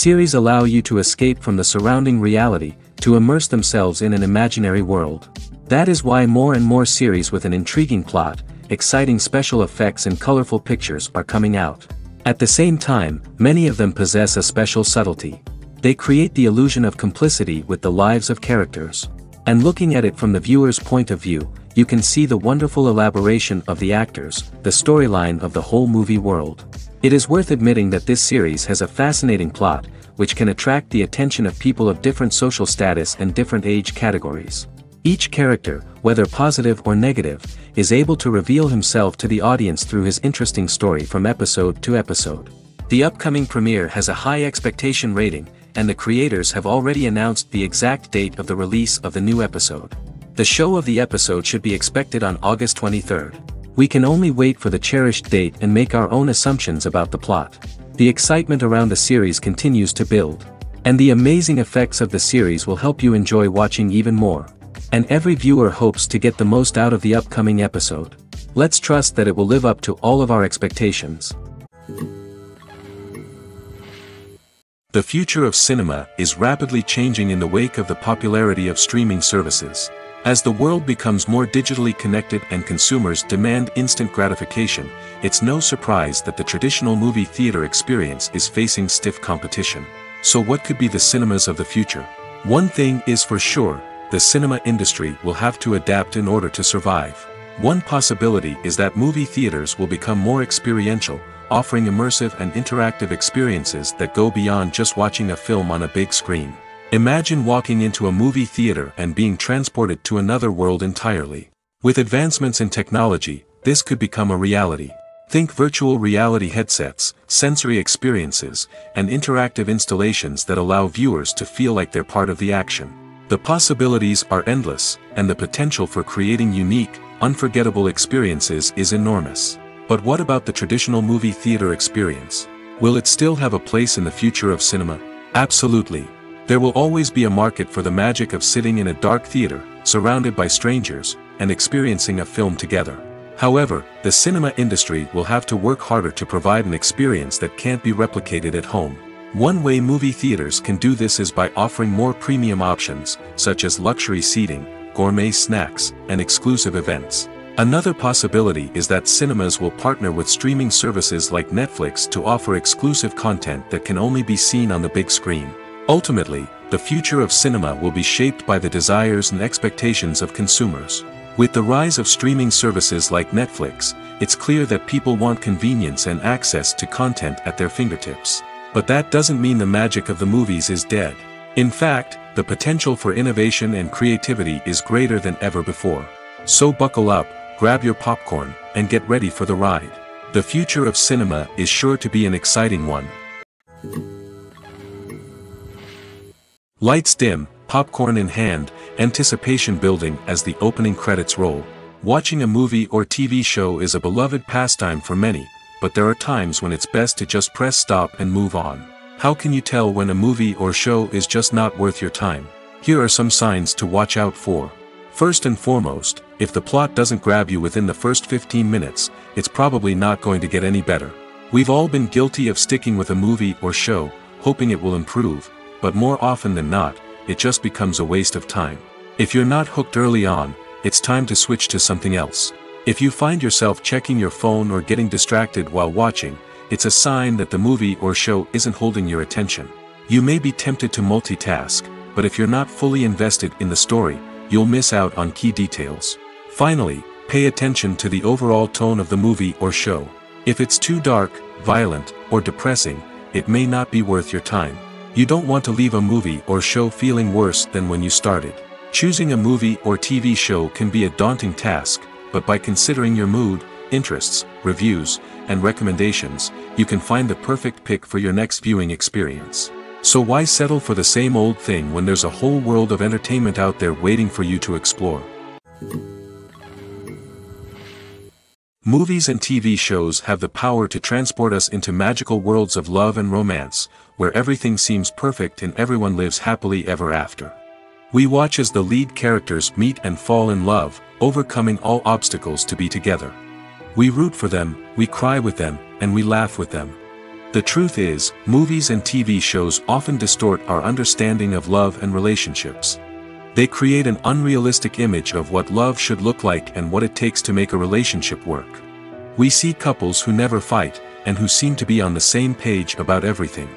Series allow you to escape from the surrounding reality, to immerse themselves in an imaginary world. That is why more and more series with an intriguing plot, exciting special effects and colorful pictures are coming out. At the same time, many of them possess a special subtlety. They create the illusion of complicity with the lives of characters. And looking at it from the viewer's point of view, you can see the wonderful elaboration of the actors, the storyline of the whole movie world. It is worth admitting that this series has a fascinating plot, which can attract the attention of people of different social status and different age categories. Each character, whether positive or negative, is able to reveal himself to the audience through his interesting story from episode to episode. The upcoming premiere has a high expectation rating, and the creators have already announced the exact date of the release of the new episode. The show of the episode should be expected on August 23rd. We can only wait for the cherished date and make our own assumptions about the plot. The excitement around the series continues to build. And the amazing effects of the series will help you enjoy watching even more. And every viewer hopes to get the most out of the upcoming episode. Let's trust that it will live up to all of our expectations. The future of cinema is rapidly changing in the wake of the popularity of streaming services. As the world becomes more digitally connected and consumers demand instant gratification, it's no surprise that the traditional movie theater experience is facing stiff competition. So what could be the cinemas of the future? One thing is for sure, the cinema industry will have to adapt in order to survive. One possibility is that movie theaters will become more experiential, offering immersive and interactive experiences that go beyond just watching a film on a big screen. Imagine walking into a movie theater and being transported to another world entirely. With advancements in technology, this could become a reality. Think virtual reality headsets, sensory experiences, and interactive installations that allow viewers to feel like they're part of the action. The possibilities are endless, and the potential for creating unique, unforgettable experiences is enormous. But what about the traditional movie theater experience? Will it still have a place in the future of cinema? Absolutely. There will always be a market for the magic of sitting in a dark theater, surrounded by strangers, and experiencing a film together. However, the cinema industry will have to work harder to provide an experience that can't be replicated at home. One way movie theaters can do this is by offering more premium options, such as luxury seating, gourmet snacks, and exclusive events. Another possibility is that cinemas will partner with streaming services like Netflix to offer exclusive content that can only be seen on the big screen. Ultimately, the future of cinema will be shaped by the desires and expectations of consumers. With the rise of streaming services like Netflix, it's clear that people want convenience and access to content at their fingertips. But that doesn't mean the magic of the movies is dead. In fact, the potential for innovation and creativity is greater than ever before. So buckle up, grab your popcorn, and get ready for the ride. The future of cinema is sure to be an exciting one. Lights dim, popcorn in hand, anticipation building as the opening credits roll. Watching a movie or TV show is a beloved pastime for many, but there are times when it's best to just press stop and move on. How can you tell when a movie or show is just not worth your time? Here are some signs to watch out for. First and foremost, if the plot doesn't grab you within the first 15 minutes, it's probably not going to get any better. We've all been guilty of sticking with a movie or show, hoping it will improve, but more often than not, it just becomes a waste of time. If you're not hooked early on, it's time to switch to something else. If you find yourself checking your phone or getting distracted while watching, it's a sign that the movie or show isn't holding your attention. You may be tempted to multitask, but if you're not fully invested in the story, you'll miss out on key details. Finally, pay attention to the overall tone of the movie or show. If it's too dark, violent, or depressing, it may not be worth your time. You don't want to leave a movie or show feeling worse than when you started. Choosing a movie or TV show can be a daunting task, but by considering your mood, interests, reviews, and recommendations, you can find the perfect pick for your next viewing experience. So why settle for the same old thing when there's a whole world of entertainment out there waiting for you to explore? Movies and TV shows have the power to transport us into magical worlds of love and romance, where everything seems perfect and everyone lives happily ever after. We watch as the lead characters meet and fall in love, overcoming all obstacles to be together. We root for them, we cry with them, and we laugh with them. The truth is, movies and TV shows often distort our understanding of love and relationships. They create an unrealistic image of what love should look like and what it takes to make a relationship work. We see couples who never fight, and who seem to be on the same page about everything.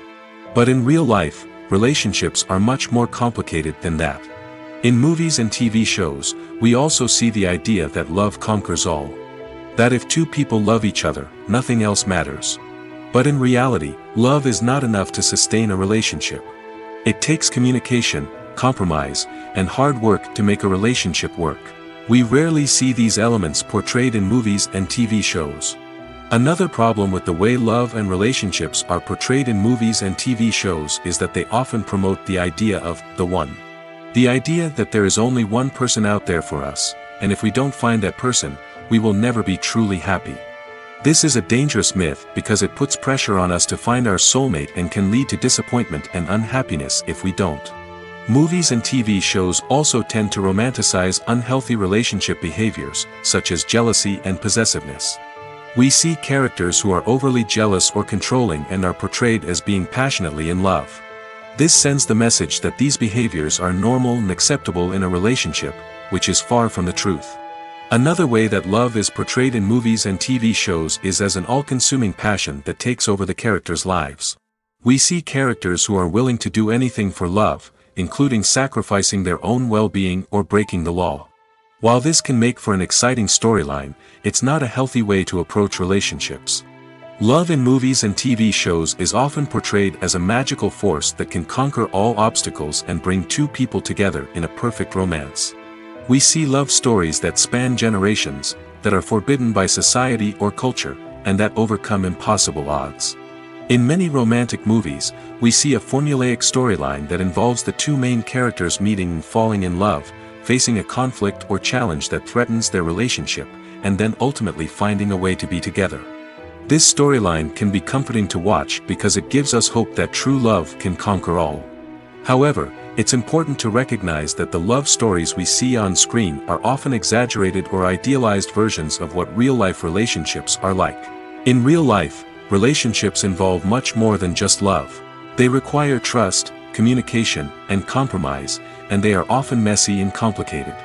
But in real life, relationships are much more complicated than that. In movies and TV shows, we also see the idea that love conquers all. That if two people love each other, nothing else matters. But in reality, love is not enough to sustain a relationship. It takes communication, compromise, and hard work to make a relationship work. We rarely see these elements portrayed in movies and TV shows. Another problem with the way love and relationships are portrayed in movies and TV shows is that they often promote the idea of the one. The idea that there is only one person out there for us, and if we don't find that person, we will never be truly happy. This is a dangerous myth because it puts pressure on us to find our soulmate and can lead to disappointment and unhappiness if we don't. Movies and TV shows also tend to romanticize unhealthy relationship behaviors, such as jealousy and possessiveness. We see characters who are overly jealous or controlling and are portrayed as being passionately in love. This sends the message that these behaviors are normal and acceptable in a relationship, which is far from the truth. Another way that love is portrayed in movies and TV shows is as an all-consuming passion that takes over the characters' lives. We see characters who are willing to do anything for love, including sacrificing their own well-being or breaking the law. While this can make for an exciting storyline, it's not a healthy way to approach relationships. Love in movies and TV shows is often portrayed as a magical force that can conquer all obstacles and bring two people together in a perfect romance. We see love stories that span generations, that are forbidden by society or culture, and that overcome impossible odds. In many romantic movies, we see a formulaic storyline that involves the two main characters meeting and falling in love, facing a conflict or challenge that threatens their relationship, and then ultimately finding a way to be together. This storyline can be comforting to watch because it gives us hope that true love can conquer all. However, it's important to recognize that the love stories we see on screen are often exaggerated or idealized versions of what real-life relationships are like. In real life, relationships involve much more than just love. They require trust, communication, and compromise, and they are often messy and complicated.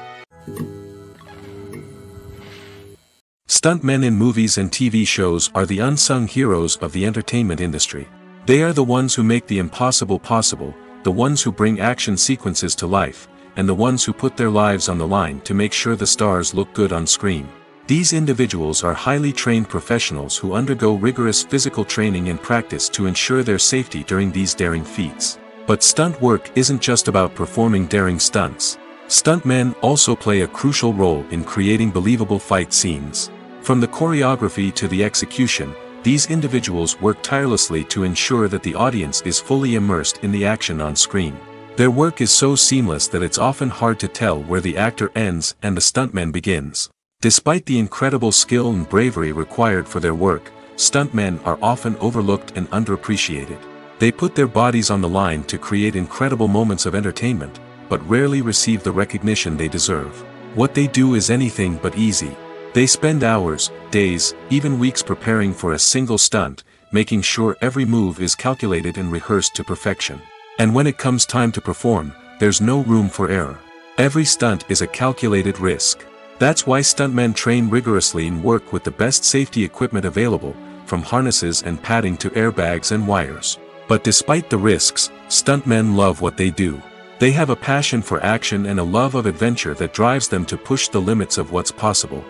Stuntmen in movies and TV shows are the unsung heroes of the entertainment industry. They are the ones who make the impossible possible, the ones who bring action sequences to life, and the ones who put their lives on the line to make sure the stars look good on screen. These individuals are highly trained professionals who undergo rigorous physical training and practice to ensure their safety during these daring feats. But stunt work isn't just about performing daring stunts. Stuntmen also play a crucial role in creating believable fight scenes. From the choreography to the execution, these individuals work tirelessly to ensure that the audience is fully immersed in the action on screen. Their work is so seamless that it's often hard to tell where the actor ends and the stuntman begins. Despite the incredible skill and bravery required for their work, stuntmen are often overlooked and underappreciated. They put their bodies on the line to create incredible moments of entertainment, but rarely receive the recognition they deserve. What they do is anything but easy. They spend hours, days, even weeks preparing for a single stunt, making sure every move is calculated and rehearsed to perfection. And when it comes time to perform, there's no room for error. Every stunt is a calculated risk. That's why stuntmen train rigorously and work with the best safety equipment available, from harnesses and padding to airbags and wires. But despite the risks, stuntmen love what they do. They have a passion for action and a love of adventure that drives them to push the limits of what's possible.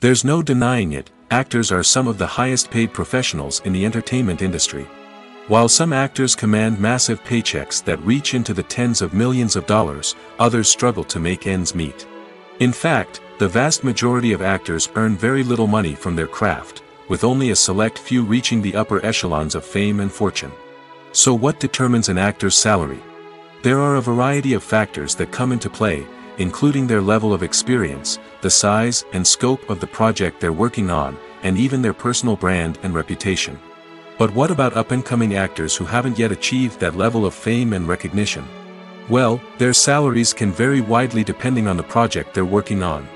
There's no denying it, actors are some of the highest paid professionals in the entertainment industry. While some actors command massive paychecks that reach into the tens of millions of dollars, others struggle to make ends meet. In fact, the vast majority of actors earn very little money from their craft, with only a select few reaching the upper echelons of fame and fortune. So what determines an actor's salary? There are a variety of factors that come into play, including their level of experience, the size and scope of the project they're working on, and even their personal brand and reputation. But what about up-and-coming actors who haven't yet achieved that level of fame and recognition? Well, their salaries can vary widely depending on the project they're working on.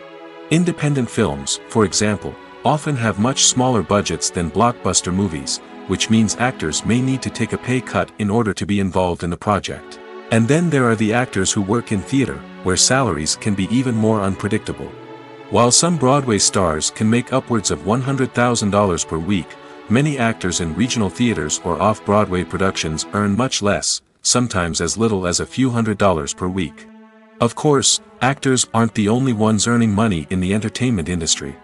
Independent films, for example, often have much smaller budgets than blockbuster movies, which means actors may need to take a pay cut in order to be involved in the project. And then there are the actors who work in theater, where salaries can be even more unpredictable. While some Broadway stars can make upwards of $100,000 per week, many actors in regional theaters or off-Broadway productions earn much less, sometimes as little as a few $100s per week. Of course, actors aren't the only ones earning money in the entertainment industry.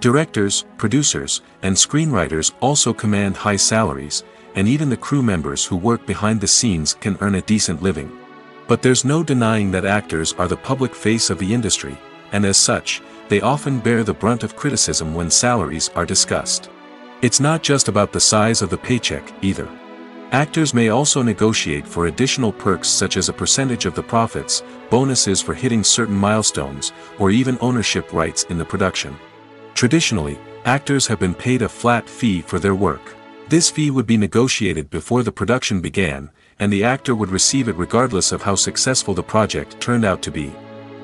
Directors, producers, and screenwriters also command high salaries, and even the crew members who work behind the scenes can earn a decent living. But there's no denying that actors are the public face of the industry, and as such, they often bear the brunt of criticism when salaries are discussed. It's not just about the size of the paycheck, either. Actors may also negotiate for additional perks such as a percentage of the profits, bonuses for hitting certain milestones, or even ownership rights in the production. Traditionally, actors have been paid a flat fee for their work. This fee would be negotiated before the production began, and the actor would receive it regardless of how successful the project turned out to be.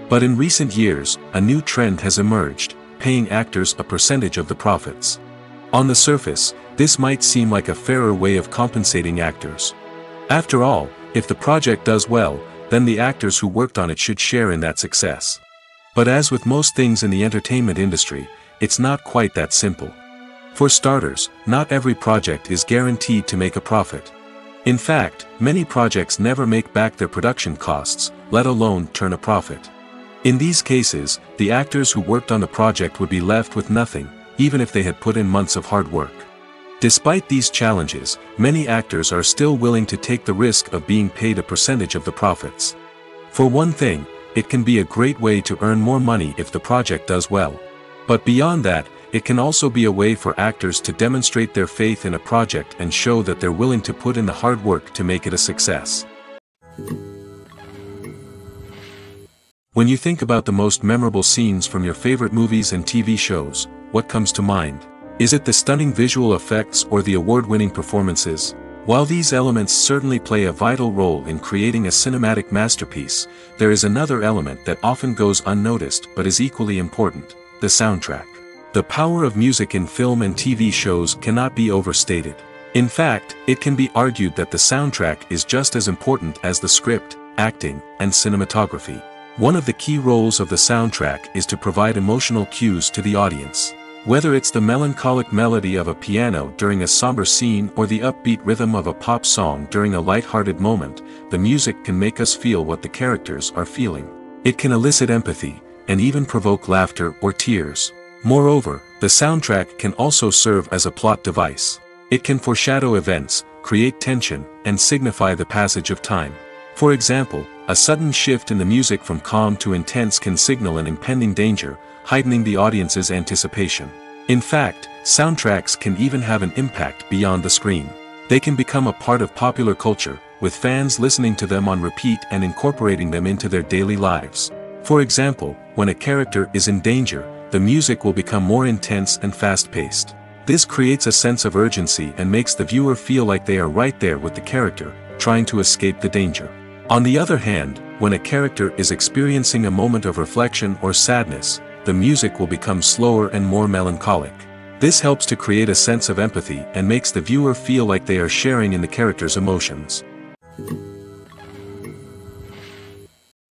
But in recent years, a new trend has emerged, paying actors a percentage of the profits. On the surface, this might seem like a fairer way of compensating actors. After all, if the project does well, then the actors who worked on it should share in that success. But as with most things in the entertainment industry, it's not quite that simple. For starters, not every project is guaranteed to make a profit. In fact, many projects never make back their production costs, let alone turn a profit. In these cases, the actors who worked on the project would be left with nothing, even if they had put in months of hard work. Despite these challenges, many actors are still willing to take the risk of being paid a percentage of the profits. For one thing, it can be a great way to earn more money if the project does well. But beyond that, it can also be a way for actors to demonstrate their faith in a project and show that they're willing to put in the hard work to make it a success. When you think about the most memorable scenes from your favorite movies and TV shows, what comes to mind? Is it the stunning visual effects or the award-winning performances? While these elements certainly play a vital role in creating a cinematic masterpiece, there is another element that often goes unnoticed but is equally important: the soundtrack. The power of music in film and TV shows cannot be overstated. In fact, it can be argued that the soundtrack is just as important as the script, acting, and cinematography. One of the key roles of the soundtrack is to provide emotional cues to the audience. Whether it's the melancholic melody of a piano during a somber scene or the upbeat rhythm of a pop song during a light-hearted moment, the music can make us feel what the characters are feeling. It can elicit empathy, and even provoke laughter or tears. Moreover, the soundtrack can also serve as a plot device. It can foreshadow events, create tension, and signify the passage of time. For example, a sudden shift in the music from calm to intense can signal an impending danger, heightening the audience's anticipation. In fact, soundtracks can even have an impact beyond the screen. They can become a part of popular culture, with fans listening to them on repeat and incorporating them into their daily lives. For example, when a character is in danger, the music will become more intense and fast-paced. This creates a sense of urgency and makes the viewer feel like they are right there with the character, trying to escape the danger. On the other hand, when a character is experiencing a moment of reflection or sadness, the music will become slower and more melancholic. This helps to create a sense of empathy and makes the viewer feel like they are sharing in the character's emotions.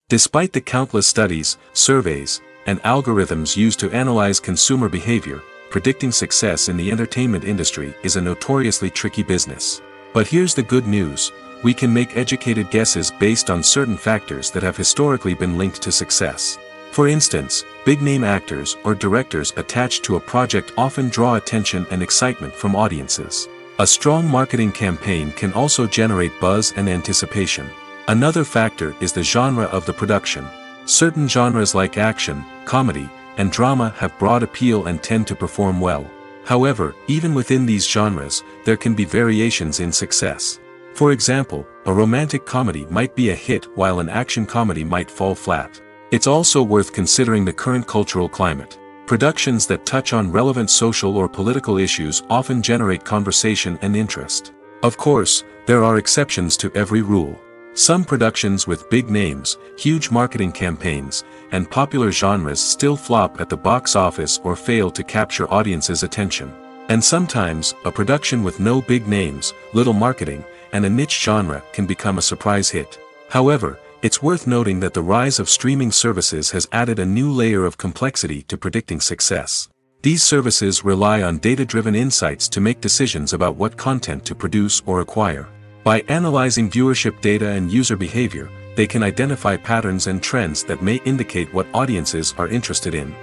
Despite the countless studies, surveys, and algorithms used to analyze consumer behavior, predicting success in the entertainment industry is a notoriously tricky business. But here's the good news: we can make educated guesses based on certain factors that have historically been linked to success. For instance, big-name actors or directors attached to a project often draw attention and excitement from audiences. A strong marketing campaign can also generate buzz and anticipation. Another factor is the genre of the production. Certain genres like action, comedy, and drama have broad appeal and tend to perform well. However, even within these genres, there can be variations in success. For example, a romantic comedy might be a hit while an action comedy might fall flat. It's also worth considering the current cultural climate. Productions that touch on relevant social or political issues often generate conversation and interest. Of course, there are exceptions to every rule. Some productions with big names, huge marketing campaigns, and popular genres still flop at the box office or fail to capture audiences' attention. And sometimes, a production with no big names, little marketing, and a niche genre can become a surprise hit. However, it's worth noting that the rise of streaming services has added a new layer of complexity to predicting success. These services rely on data-driven insights to make decisions about what content to produce or acquire. By analyzing viewership data and user behavior, they can identify patterns and trends that may indicate what audiences are interested in.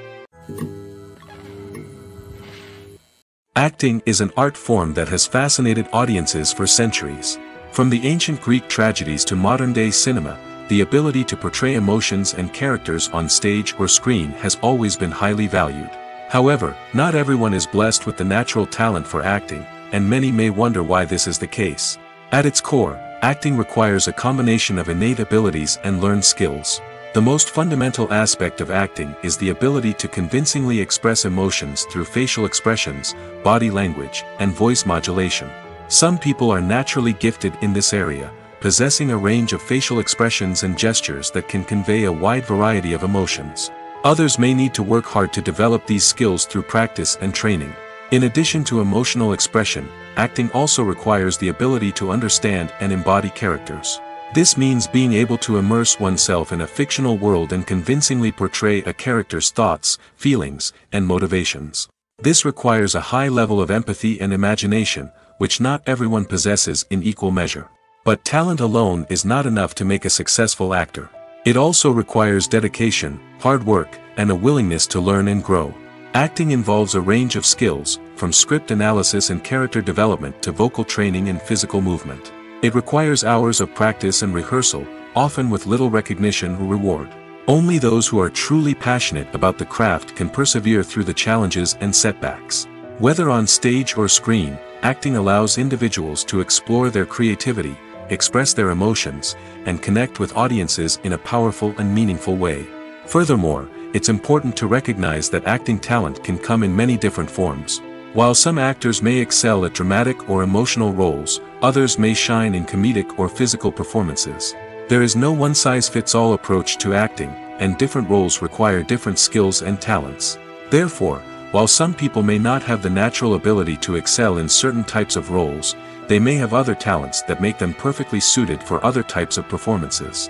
Acting is an art form that has fascinated audiences for centuries. From the ancient Greek tragedies to modern-day cinema, the ability to portray emotions and characters on stage or screen has always been highly valued. However, not everyone is blessed with the natural talent for acting, and many may wonder why this is the case. At its core, acting requires a combination of innate abilities and learned skills. The most fundamental aspect of acting is the ability to convincingly express emotions through facial expressions, body language, and voice modulation. Some people are naturally gifted in this area, possessing a range of facial expressions and gestures that can convey a wide variety of emotions. Others may need to work hard to develop these skills through practice and training. In addition to emotional expression, acting also requires the ability to understand and embody characters. This means being able to immerse oneself in a fictional world and convincingly portray a character's thoughts, feelings, and motivations. This requires a high level of empathy and imagination, which not everyone possesses in equal measure. But talent alone is not enough to make a successful actor. It also requires dedication, hard work, and a willingness to learn and grow. Acting involves a range of skills, from script analysis and character development to vocal training and physical movement. It requires hours of practice and rehearsal, often with little recognition or reward. Only those who are truly passionate about the craft can persevere through the challenges and setbacks. Whether on stage or screen, acting allows individuals to explore their creativity, express their emotions, and connect with audiences in a powerful and meaningful way. Furthermore, it's important to recognize that acting talent can come in many different forms. While some actors may excel at dramatic or emotional roles, others may shine in comedic or physical performances. There is no one-size-fits-all approach to acting, and different roles require different skills and talents. Therefore, while some people may not have the natural ability to excel in certain types of roles, they may have other talents that make them perfectly suited for other types of performances.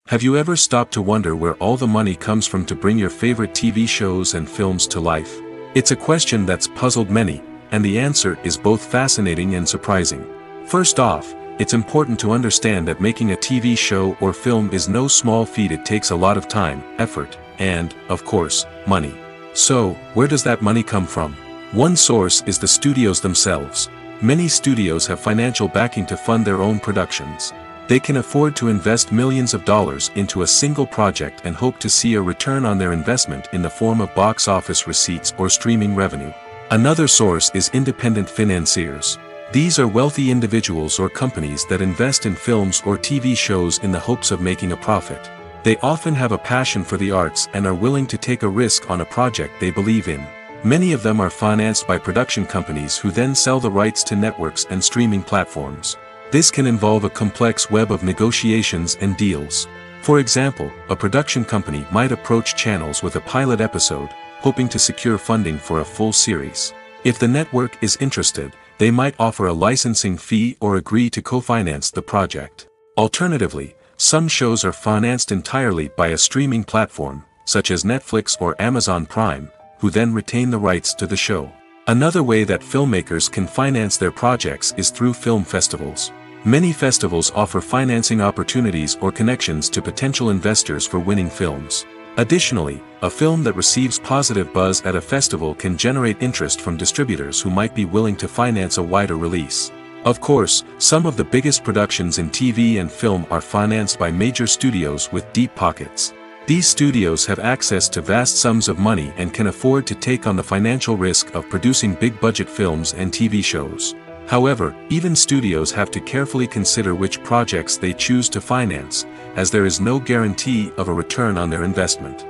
Have you ever stopped to wonder where all the money comes from to bring your favorite TV shows and films to life? It's a question that's puzzled many, and the answer is both fascinating and surprising. First off, it's important to understand that making a TV show or film is no small feat. It takes a lot of time, effort, and, of course, money. So, where does that money come from? One source is the studios themselves. Many studios have financial backing to fund their own productions. They can afford to invest millions of dollars into a single project and hope to see a return on their investment in the form of box office receipts or streaming revenue. Another source is independent financiers. These are wealthy individuals or companies that invest in films or TV shows in the hopes of making a profit. They often have a passion for the arts and are willing to take a risk on a project they believe in. Many of them are financed by production companies who then sell the rights to networks and streaming platforms. This can involve a complex web of negotiations and deals. For example, a production company might approach channels with a pilot episode, hoping to secure funding for a full series. If the network is interested, they might offer a licensing fee or agree to co-finance the project. Alternatively, some shows are financed entirely by a streaming platform, such as Netflix or Amazon Prime, who then retain the rights to the show. Another way that filmmakers can finance their projects is through film festivals. Many festivals offer financing opportunities or connections to potential investors for winning films. Additionally, a film that receives positive buzz at a festival can generate interest from distributors who might be willing to finance a wider release. Of course, some of the biggest productions in TV and film are financed by major studios with deep pockets. These studios have access to vast sums of money and can afford to take on the financial risk of producing big-budget films and TV shows. However, even studios have to carefully consider which projects they choose to finance, as there is no guarantee of a return on their investment.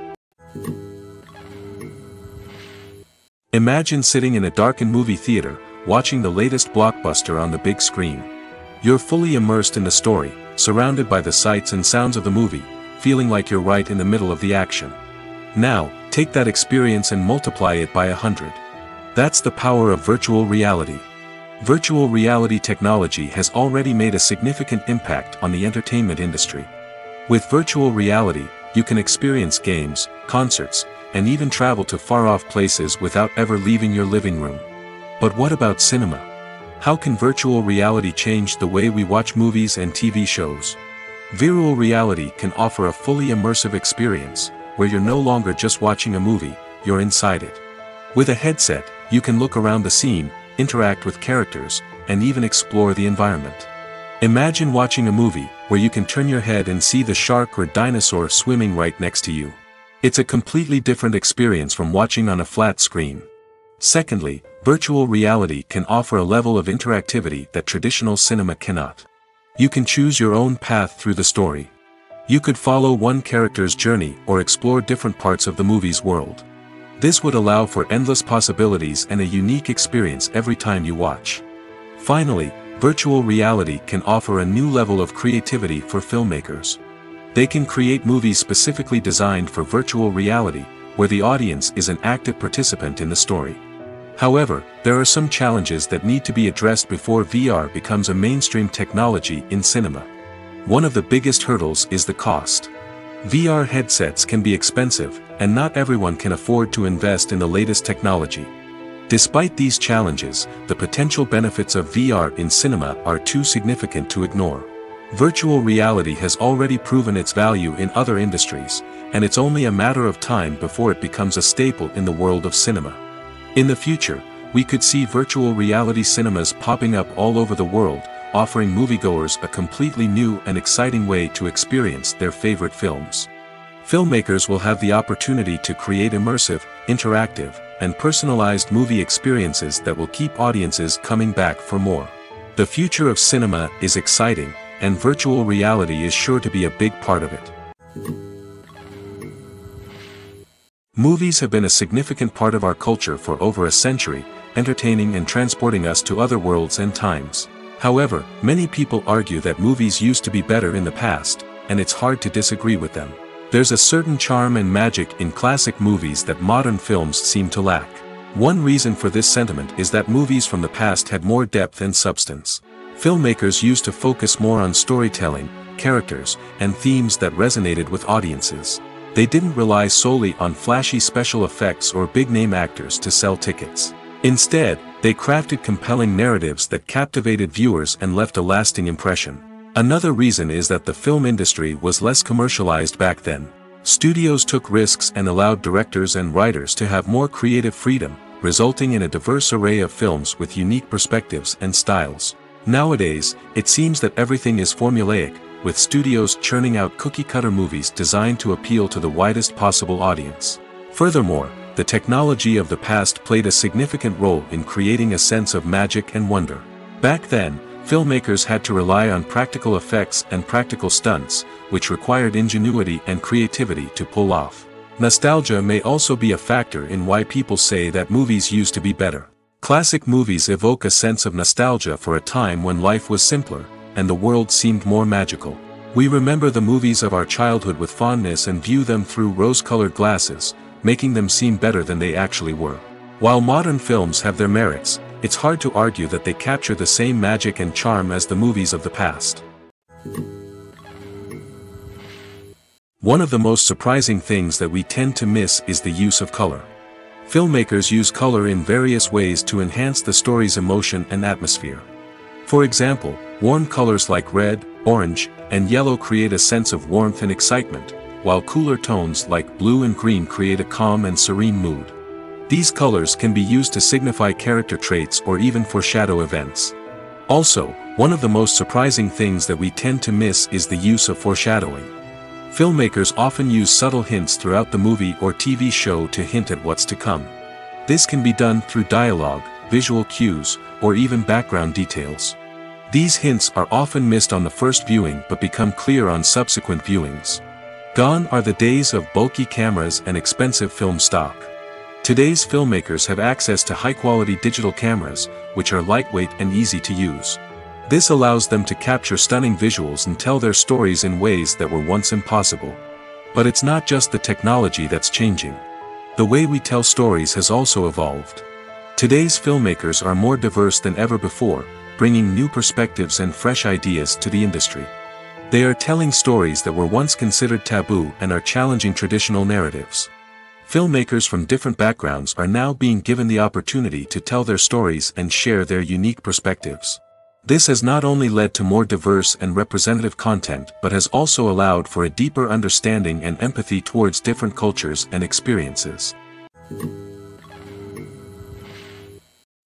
Imagine sitting in a darkened movie theater, watching the latest blockbuster on the big screen. You're fully immersed in the story, surrounded by the sights and sounds of the movie, feeling like you're right in the middle of the action. Now, take that experience and multiply it by 100. That's the power of virtual reality. Virtual reality technology has already made a significant impact on the entertainment industry. With virtual reality, you can experience games, concerts, and even travel to far-off places without ever leaving your living room. But what about cinema? How can virtual reality change the way we watch movies and TV shows? Virtual reality can offer a fully immersive experience, where you're no longer just watching a movie, you're inside it. With a headset, you can look around the scene, interact with characters, and even explore the environment. Imagine watching a movie, where you can turn your head and see the shark or dinosaur swimming right next to you. It's a completely different experience from watching on a flat screen. Secondly, virtual reality can offer a level of interactivity that traditional cinema cannot. You can choose your own path through the story. You could follow one character's journey or explore different parts of the movie's world. This would allow for endless possibilities and a unique experience every time you watch. Finally, virtual reality can offer a new level of creativity for filmmakers. They can create movies specifically designed for virtual reality, where the audience is an active participant in the story. However, there are some challenges that need to be addressed before VR becomes a mainstream technology in cinema. One of the biggest hurdles is the cost. VR headsets can be expensive, and not everyone can afford to invest in the latest technology. Despite these challenges, the potential benefits of VR in cinema are too significant to ignore. Virtual reality has already proven its value in other industries, and it's only a matter of time before it becomes a staple in the world of cinema. In the future, we could see virtual reality cinemas popping up all over the world, offering moviegoers a completely new and exciting way to experience their favorite films. Filmmakers will have the opportunity to create immersive, interactive, and personalized movie experiences that will keep audiences coming back for more. The future of cinema is exciting, and virtual reality is sure to be a big part of it. Movies have been a significant part of our culture for over a century, entertaining and transporting us to other worlds and times. However, many people argue that movies used to be better in the past, and it's hard to disagree with them. There's a certain charm and magic in classic movies that modern films seem to lack. One reason for this sentiment is that movies from the past had more depth and substance. Filmmakers used to focus more on storytelling, characters, and themes that resonated with audiences. They didn't rely solely on flashy special effects or big-name actors to sell tickets. Instead, they crafted compelling narratives that captivated viewers and left a lasting impression. Another reason is that the film industry was less commercialized back then. Studios took risks and allowed directors and writers to have more creative freedom, resulting in a diverse array of films with unique perspectives and styles. Nowadays, it seems that everything is formulaic, with studios churning out cookie-cutter movies designed to appeal to the widest possible audience. Furthermore, the technology of the past played a significant role in creating a sense of magic and wonder. Back then, filmmakers had to rely on practical effects and practical stunts, which required ingenuity and creativity to pull off. Nostalgia may also be a factor in why people say that movies used to be better. Classic movies evoke a sense of nostalgia for a time when life was simpler, and the world seemed more magical. We remember the movies of our childhood with fondness and view them through rose-colored glasses, making them seem better than they actually were. While modern films have their merits, it's hard to argue that they capture the same magic and charm as the movies of the past. One of the most surprising things that we tend to miss is the use of color. Filmmakers use color in various ways to enhance the story's emotion and atmosphere. For example, warm colors like red, orange, and yellow create a sense of warmth and excitement, while cooler tones like blue and green create a calm and serene mood. These colors can be used to signify character traits or even foreshadow events. Also, one of the most surprising things that we tend to miss is the use of foreshadowing. Filmmakers often use subtle hints throughout the movie or TV show to hint at what's to come. This can be done through dialogue, visual cues, or even background details. These hints are often missed on the first viewing but become clear on subsequent viewings. Gone are the days of bulky cameras and expensive film stock. Today's filmmakers have access to high-quality digital cameras, which are lightweight and easy to use. This allows them to capture stunning visuals and tell their stories in ways that were once impossible. But it's not just the technology that's changing. The way we tell stories has also evolved. Today's filmmakers are more diverse than ever before, bringing new perspectives and fresh ideas to the industry. They are telling stories that were once considered taboo and are challenging traditional narratives. Filmmakers from different backgrounds are now being given the opportunity to tell their stories and share their unique perspectives. This has not only led to more diverse and representative content but has also allowed for a deeper understanding and empathy towards different cultures and experiences.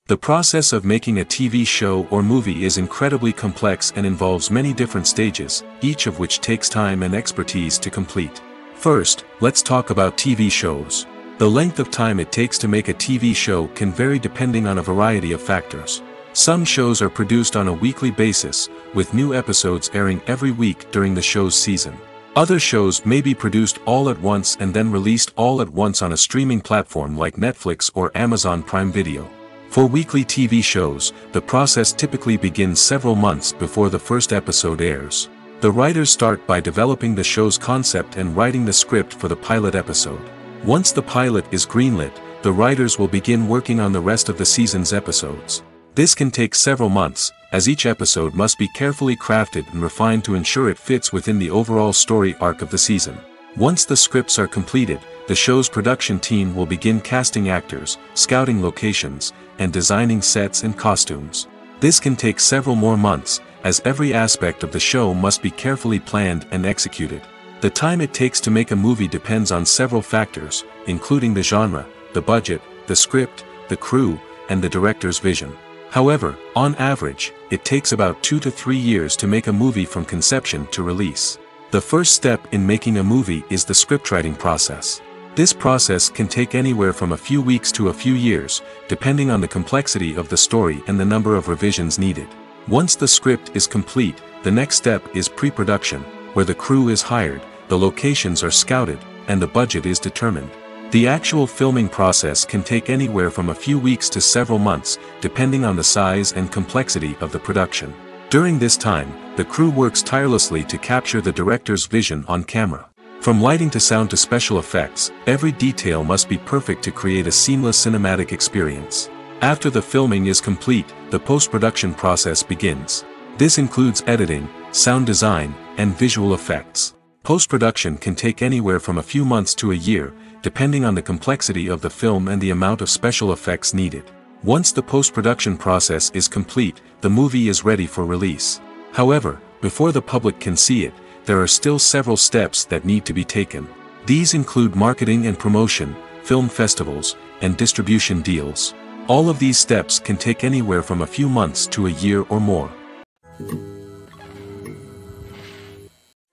The process of making a TV show or movie is incredibly complex and involves many different stages, each of which takes time and expertise to complete. First, let's talk about TV shows. The length of time it takes to make a TV show can vary depending on a variety of factors. Some shows are produced on a weekly basis, with new episodes airing every week during the show's season. Other shows may be produced all at once and then released all at once on a streaming platform like Netflix or Amazon Prime Video. For weekly TV shows, the process typically begins several months before the first episode airs. The writers start by developing the show's concept and writing the script for the pilot episode. Once the pilot is greenlit, the writers will begin working on the rest of the season's episodes. This can take several months, as each episode must be carefully crafted and refined to ensure it fits within the overall story arc of the season. Once the scripts are completed, the show's production team will begin casting actors, scouting locations, and designing sets and costumes. This can take several more months, as every aspect of the show must be carefully planned and executed. The time it takes to make a movie depends on several factors, including the genre, the budget, the script, the crew, and the director's vision. However, on average, it takes about 2 to 3 years to make a movie from conception to release. The first step in making a movie is the scriptwriting process. This process can take anywhere from a few weeks to a few years, depending on the complexity of the story and the number of revisions needed. Once the script is complete, the next step is pre-production, where the crew is hired, the locations are scouted, and the budget is determined. The actual filming process can take anywhere from a few weeks to several months, depending on the size and complexity of the production. During this time, the crew works tirelessly to capture the director's vision on camera. From lighting to sound to special effects, every detail must be perfect to create a seamless cinematic experience. After the filming is complete, the post-production process begins. This includes editing, sound design, and visual effects. Post-production can take anywhere from a few months to a year, depending on the complexity of the film and the amount of special effects needed. Once the post-production process is complete, the movie is ready for release. However, before the public can see it, there are still several steps that need to be taken. These include marketing and promotion, film festivals, and distribution deals. All of these steps can take anywhere from a few months to a year or more.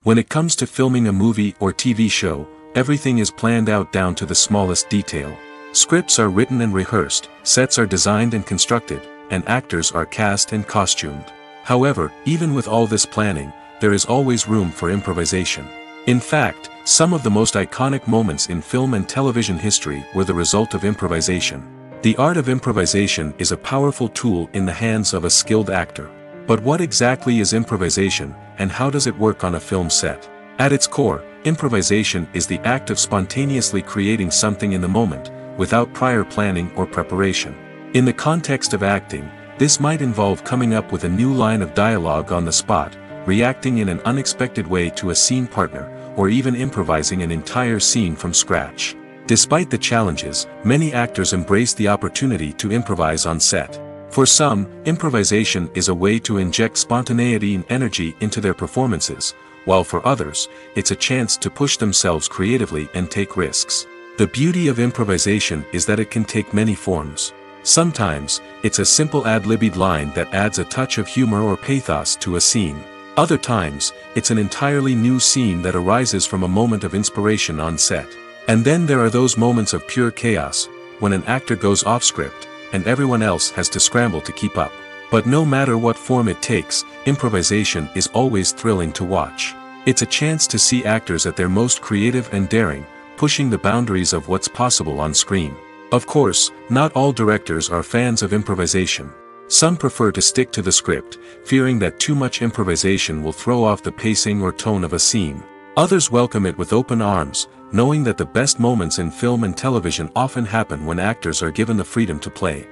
When it comes to filming a movie or TV show, everything is planned out down to the smallest detail. Scripts are written and rehearsed, sets are designed and constructed, and actors are cast and costumed. However, even with all this planning, there is always room for improvisation. In fact, some of the most iconic moments in film and television history were the result of improvisation. The art of improvisation is a powerful tool in the hands of a skilled actor. But what exactly is improvisation, and how does it work on a film set? At its core, improvisation is the act of spontaneously creating something in the moment, without prior planning or preparation. In the context of acting, this might involve coming up with a new line of dialogue on the spot, reacting in an unexpected way to a scene partner, or even improvising an entire scene from scratch. Despite the challenges, many actors embrace the opportunity to improvise on set. For some, improvisation is a way to inject spontaneity and energy into their performances, while for others, it's a chance to push themselves creatively and take risks. The beauty of improvisation is that it can take many forms. Sometimes, it's a simple ad-libbed line that adds a touch of humor or pathos to a scene. Other times, it's an entirely new scene that arises from a moment of inspiration on set. And then there are those moments of pure chaos, when an actor goes off script, and everyone else has to scramble to keep up. But no matter what form it takes, improvisation is always thrilling to watch. It's a chance to see actors at their most creative and daring, pushing the boundaries of what's possible on screen. Of course, not all directors are fans of improvisation. Some prefer to stick to the script, fearing that too much improvisation will throw off the pacing or tone of a scene. Others welcome it with open arms, knowing that the best moments in film and television often happen when actors are given the freedom to play.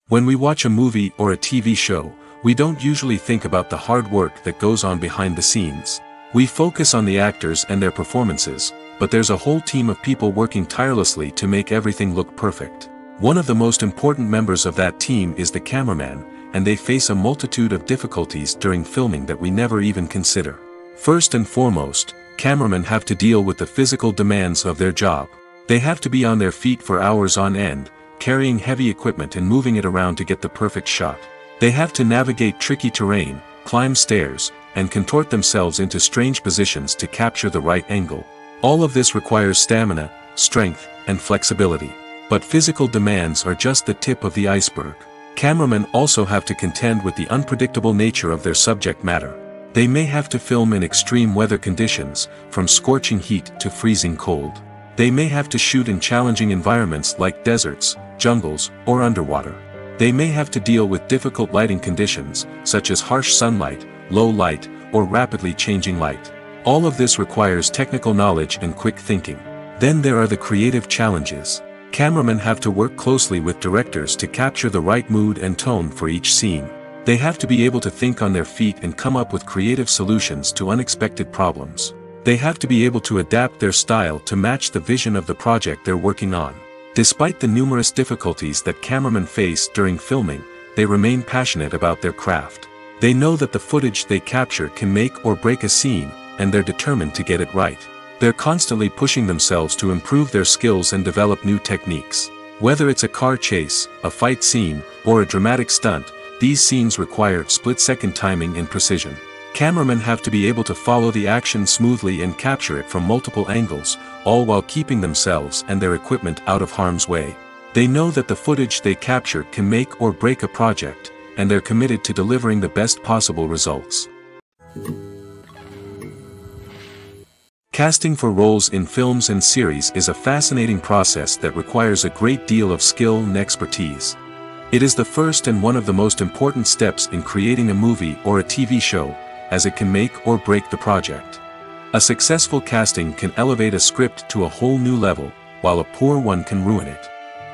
When we watch a movie or a TV show, we don't usually think about the hard work that goes on behind the scenes. We focus on the actors and their performances, but there's a whole team of people working tirelessly to make everything look perfect. One of the most important members of that team is the cameraman, and they face a multitude of difficulties during filming that we never even consider. First and foremost, cameramen have to deal with the physical demands of their job. They have to be on their feet for hours on end, carrying heavy equipment and moving it around to get the perfect shot. They have to navigate tricky terrain, climb stairs, and contort themselves into strange positions to capture the right angle. All of this requires stamina, strength, and flexibility. But physical demands are just the tip of the iceberg. Cameramen also have to contend with the unpredictable nature of their subject matter. They may have to film in extreme weather conditions, from scorching heat to freezing cold. They may have to shoot in challenging environments like deserts, jungles, or underwater. They may have to deal with difficult lighting conditions, such as harsh sunlight, low light, or rapidly changing light. All of this requires technical knowledge and quick thinking. Then there are the creative challenges. Cameramen have to work closely with directors to capture the right mood and tone for each scene. They have to be able to think on their feet and come up with creative solutions to unexpected problems. They have to be able to adapt their style to match the vision of the project they're working on. Despite the numerous difficulties that cameramen face during filming, they remain passionate about their craft. They know that the footage they capture can make or break a scene, and they're determined to get it right. They're constantly pushing themselves to improve their skills and develop new techniques. Whether it's a car chase, a fight scene, or a dramatic stunt, these scenes require split-second timing and precision. Cameramen have to be able to follow the action smoothly and capture it from multiple angles, all while keeping themselves and their equipment out of harm's way. They know that the footage they capture can make or break a project, and they're committed to delivering the best possible results. Casting for roles in films and series is a fascinating process that requires a great deal of skill and expertise. It is the first and one of the most important steps in creating a movie or a TV show, as it can make or break the project. A successful casting can elevate a script to a whole new level, while a poor one can ruin it.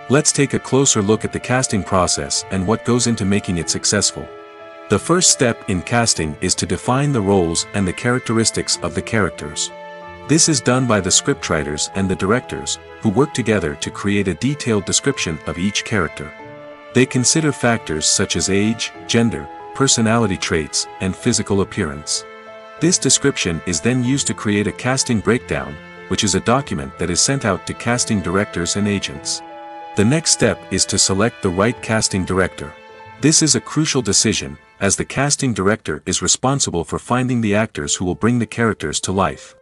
Let's take a closer look at the casting process and what goes into making it successful. The first step in casting is to define the roles and the characteristics of the characters. This is done by the scriptwriters and the directors, who work together to create a detailed description of each character. They consider factors such as age, gender, personality traits, and physical appearance. This description is then used to create a casting breakdown, which is a document that is sent out to casting directors and agents. The next step is to select the right casting director. This is a crucial decision, as the casting director is responsible for finding the actors who will bring the characters to life.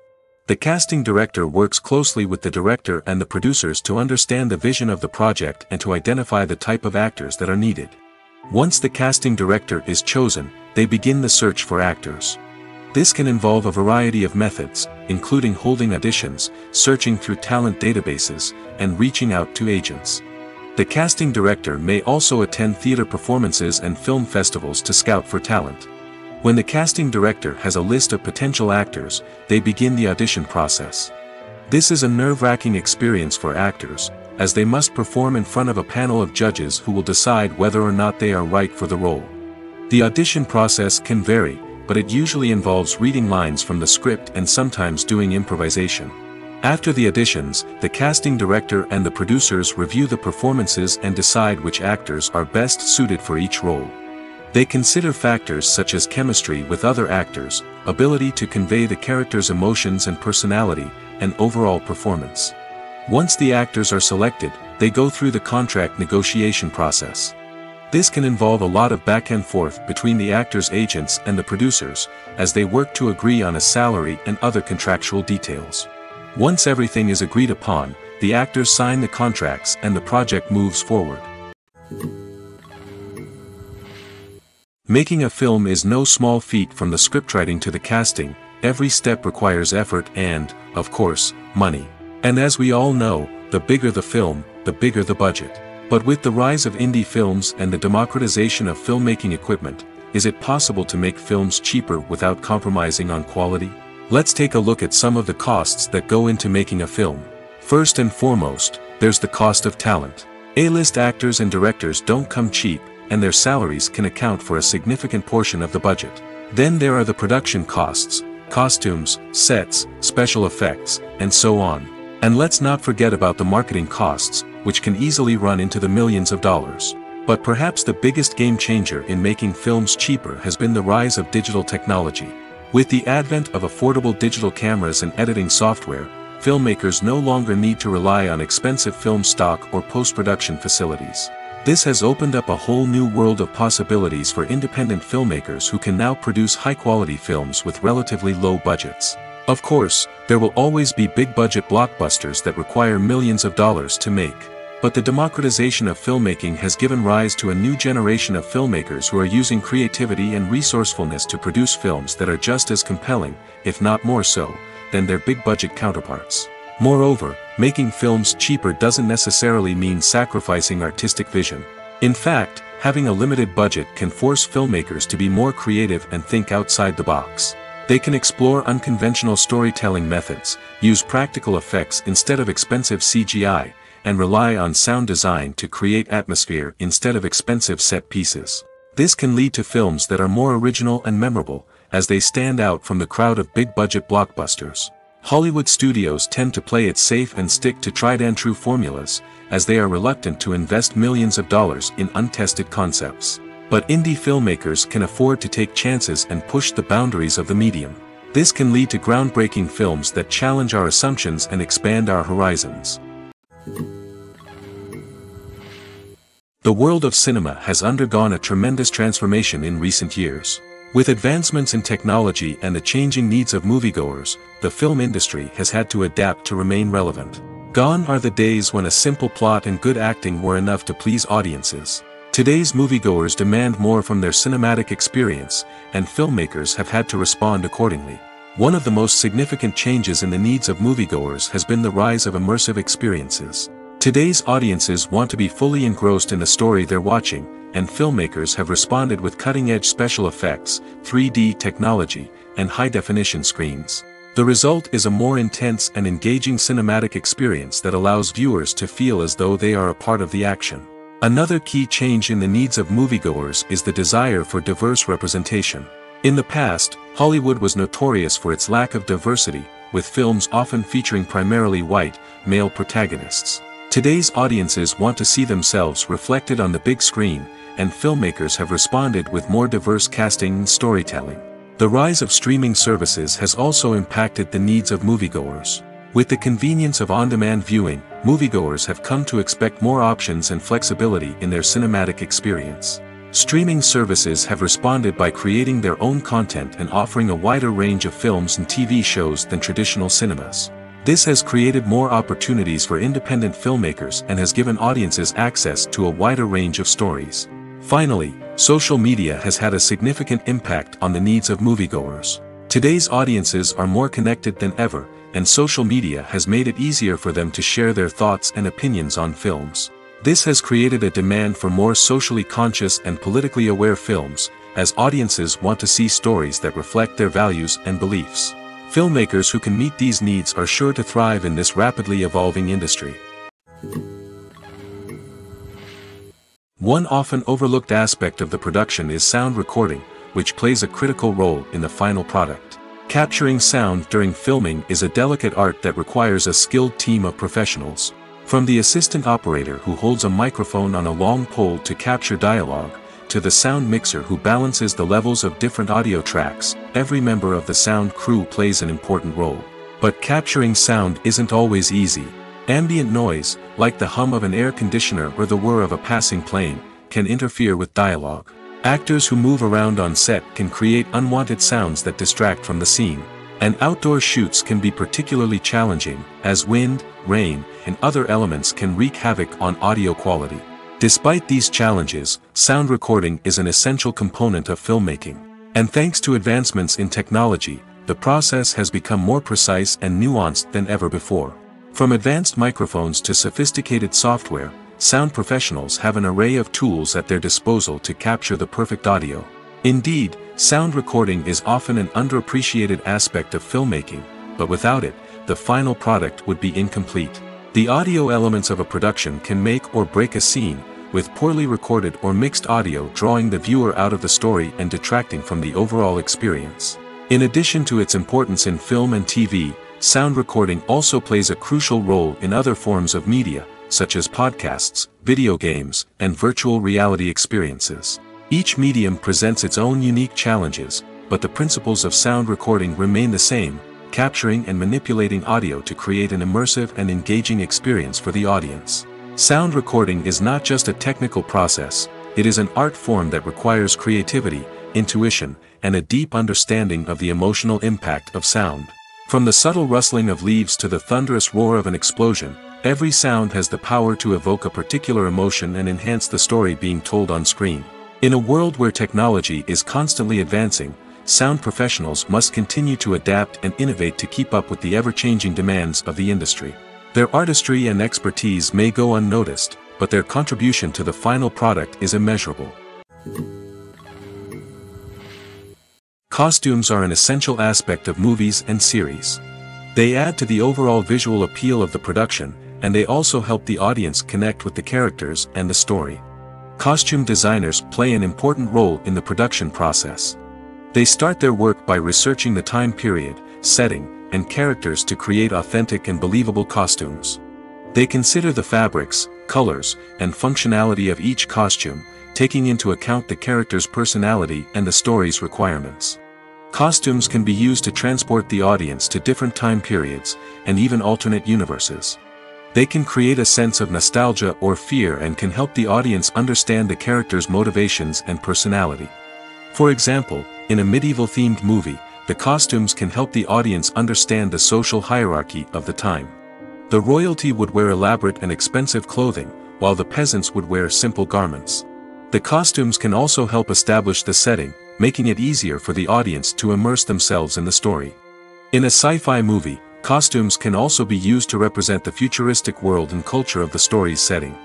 The casting director works closely with the director and the producers to understand the vision of the project and to identify the type of actors that are needed. Once the casting director is chosen, they begin the search for actors. This can involve a variety of methods, including holding auditions, searching through talent databases, and reaching out to agents. The casting director may also attend theater performances and film festivals to scout for talent. When the casting director has a list of potential actors, they begin the audition process. This is a nerve-wracking experience for actors, as they must perform in front of a panel of judges who will decide whether or not they are right for the role. The audition process can vary, but it usually involves reading lines from the script and sometimes doing improvisation. After the auditions, the casting director and the producers review the performances and decide which actors are best suited for each role. They consider factors such as chemistry with other actors, ability to convey the character's emotions and personality, and overall performance. Once the actors are selected, they go through the contract negotiation process. This can involve a lot of back and forth between the actors' agents and the producers, as they work to agree on a salary and other contractual details. Once everything is agreed upon, the actors sign the contracts and the project moves forward. Making a film is no small feat. From the scriptwriting to the casting, every step requires effort and, of course, money. And as we all know, the bigger the film, the bigger the budget. But with the rise of indie films and the democratization of filmmaking equipment, is it possible to make films cheaper without compromising on quality? Let's take a look at some of the costs that go into making a film. First and foremost, there's the cost of talent. A-list actors and directors don't come cheap, and their salaries can account for a significant portion of the budget. Then there are the production costs, costumes, sets, special effects, and so on. And let's not forget about the marketing costs, which can easily run into the millions of dollars. But perhaps the biggest game changer in making films cheaper has been the rise of digital technology. With the advent of affordable digital cameras and editing software, filmmakers no longer need to rely on expensive film stock or post-production facilities. This has opened up a whole new world of possibilities for independent filmmakers who can now produce high-quality films with relatively low budgets. Of course, there will always be big-budget blockbusters that require millions of dollars to make. But the democratization of filmmaking has given rise to a new generation of filmmakers who are using creativity and resourcefulness to produce films that are just as compelling, if not more so, than their big-budget counterparts. Moreover, making films cheaper doesn't necessarily mean sacrificing artistic vision. In fact, having a limited budget can force filmmakers to be more creative and think outside the box. They can explore unconventional storytelling methods, use practical effects instead of expensive CGI, and rely on sound design to create atmosphere instead of expensive set pieces. This can lead to films that are more original and memorable, as they stand out from the crowd of big-budget blockbusters. Hollywood studios tend to play it safe and stick to tried-and-true formulas, as they are reluctant to invest millions of dollars in untested concepts. But indie filmmakers can afford to take chances and push the boundaries of the medium. This can lead to groundbreaking films that challenge our assumptions and expand our horizons. The world of cinema has undergone a tremendous transformation in recent years. With advancements in technology and the changing needs of moviegoers, the film industry has had to adapt to remain relevant. Gone are the days when a simple plot and good acting were enough to please audiences. Today's moviegoers demand more from their cinematic experience, and filmmakers have had to respond accordingly. One of the most significant changes in the needs of moviegoers has been the rise of immersive experiences. Today's audiences want to be fully engrossed in the story they're watching, and filmmakers have responded with cutting-edge special effects, 3D technology, and high-definition screens. The result is a more intense and engaging cinematic experience that allows viewers to feel as though they are a part of the action. Another key change in the needs of moviegoers is the desire for diverse representation. In the past, Hollywood was notorious for its lack of diversity, with films often featuring primarily white, male protagonists. Today's audiences want to see themselves reflected on the big screen, and filmmakers have responded with more diverse casting and storytelling. The rise of streaming services has also impacted the needs of moviegoers. With the convenience of on-demand viewing, moviegoers have come to expect more options and flexibility in their cinematic experience. Streaming services have responded by creating their own content and offering a wider range of films and TV shows than traditional cinemas. This has created more opportunities for independent filmmakers and has given audiences access to a wider range of stories. Finally, social media has had a significant impact on the needs of moviegoers. Today's audiences are more connected than ever, and social media has made it easier for them to share their thoughts and opinions on films. This has created a demand for more socially conscious and politically aware films, as audiences want to see stories that reflect their values and beliefs. Filmmakers who can meet these needs are sure to thrive in this rapidly evolving industry. One often overlooked aspect of the production is sound recording, which plays a critical role in the final product. Capturing sound during filming is a delicate art that requires a skilled team of professionals. From the assistant operator who holds a microphone on a long pole to capture dialogue, to the sound mixer who balances the levels of different audio tracks, every member of the sound crew plays an important role. But capturing sound isn't always easy. Ambient noise, like the hum of an air conditioner or the whir of a passing plane, can interfere with dialogue. Actors who move around on set can create unwanted sounds that distract from the scene. And outdoor shoots can be particularly challenging, as wind, rain, and other elements can wreak havoc on audio quality. Despite these challenges, sound recording is an essential component of filmmaking. And thanks to advancements in technology, the process has become more precise and nuanced than ever before. From advanced microphones to sophisticated software, sound professionals have an array of tools at their disposal to capture the perfect audio. Indeed, sound recording is often an underappreciated aspect of filmmaking, but without it, the final product would be incomplete. The audio elements of a production can make or break a scene, with poorly recorded or mixed audio drawing the viewer out of the story and detracting from the overall experience. In addition to its importance in film and TV, sound recording also plays a crucial role in other forms of media, such as podcasts, video games, and virtual reality experiences. Each medium presents its own unique challenges, but the principles of sound recording remain the same, capturing and manipulating audio to create an immersive and engaging experience for the audience. Sound recording is not just a technical process, it is an art form that requires creativity, intuition, and a deep understanding of the emotional impact of sound. From the subtle rustling of leaves to the thunderous roar of an explosion, every sound has the power to evoke a particular emotion and enhance the story being told on screen. In a world where technology is constantly advancing, sound professionals must continue to adapt and innovate to keep up with the ever-changing demands of the industry. Their artistry and expertise may go unnoticed, but their contribution to the final product is immeasurable. Costumes are an essential aspect of movies and series. They add to the overall visual appeal of the production, and they also help the audience connect with the characters and the story. Costume designers play an important role in the production process. They start their work by researching the time period, setting, and characters to create authentic and believable costumes. They consider the fabrics, colors, and functionality of each costume, taking into account the character's personality and the story's requirements. Costumes can be used to transport the audience to different time periods, and even alternate universes. They can create a sense of nostalgia or fear and can help the audience understand the character's motivations and personality. For example, in a medieval-themed movie, the costumes can help the audience understand the social hierarchy of the time. The royalty would wear elaborate and expensive clothing, while the peasants would wear simple garments. The costumes can also help establish the setting, making it easier for the audience to immerse themselves in the story. In a sci-fi movie, costumes can also be used to represent the futuristic world and culture of the story's setting.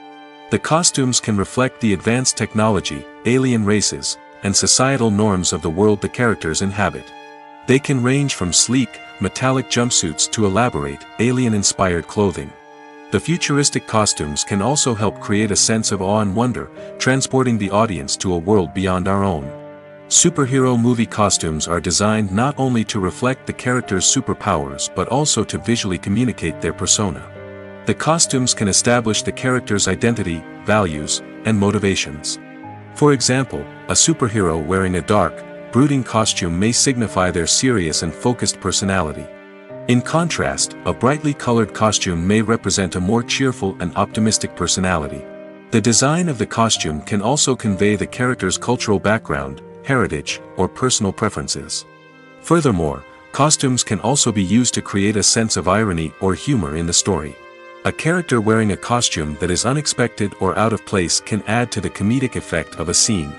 The costumes can reflect the advanced technology, alien races, and societal norms of the world the characters inhabit. They can range from sleek, metallic jumpsuits to elaborate, alien-inspired clothing. The futuristic costumes can also help create a sense of awe and wonder, transporting the audience to a world beyond our own. Superhero movie costumes are designed not only to reflect the character's superpowers but also to visually communicate their persona. The costumes can establish the character's identity, values, and motivations. For example, a superhero wearing a dark, brooding costume may signify their serious and focused personality. In contrast, a brightly colored costume may represent a more cheerful and optimistic personality. The design of the costume can also convey the character's cultural background, heritage, or personal preferences. Furthermore, costumes can also be used to create a sense of irony or humor in the story. A character wearing a costume that is unexpected or out of place can add to the comedic effect of a scene.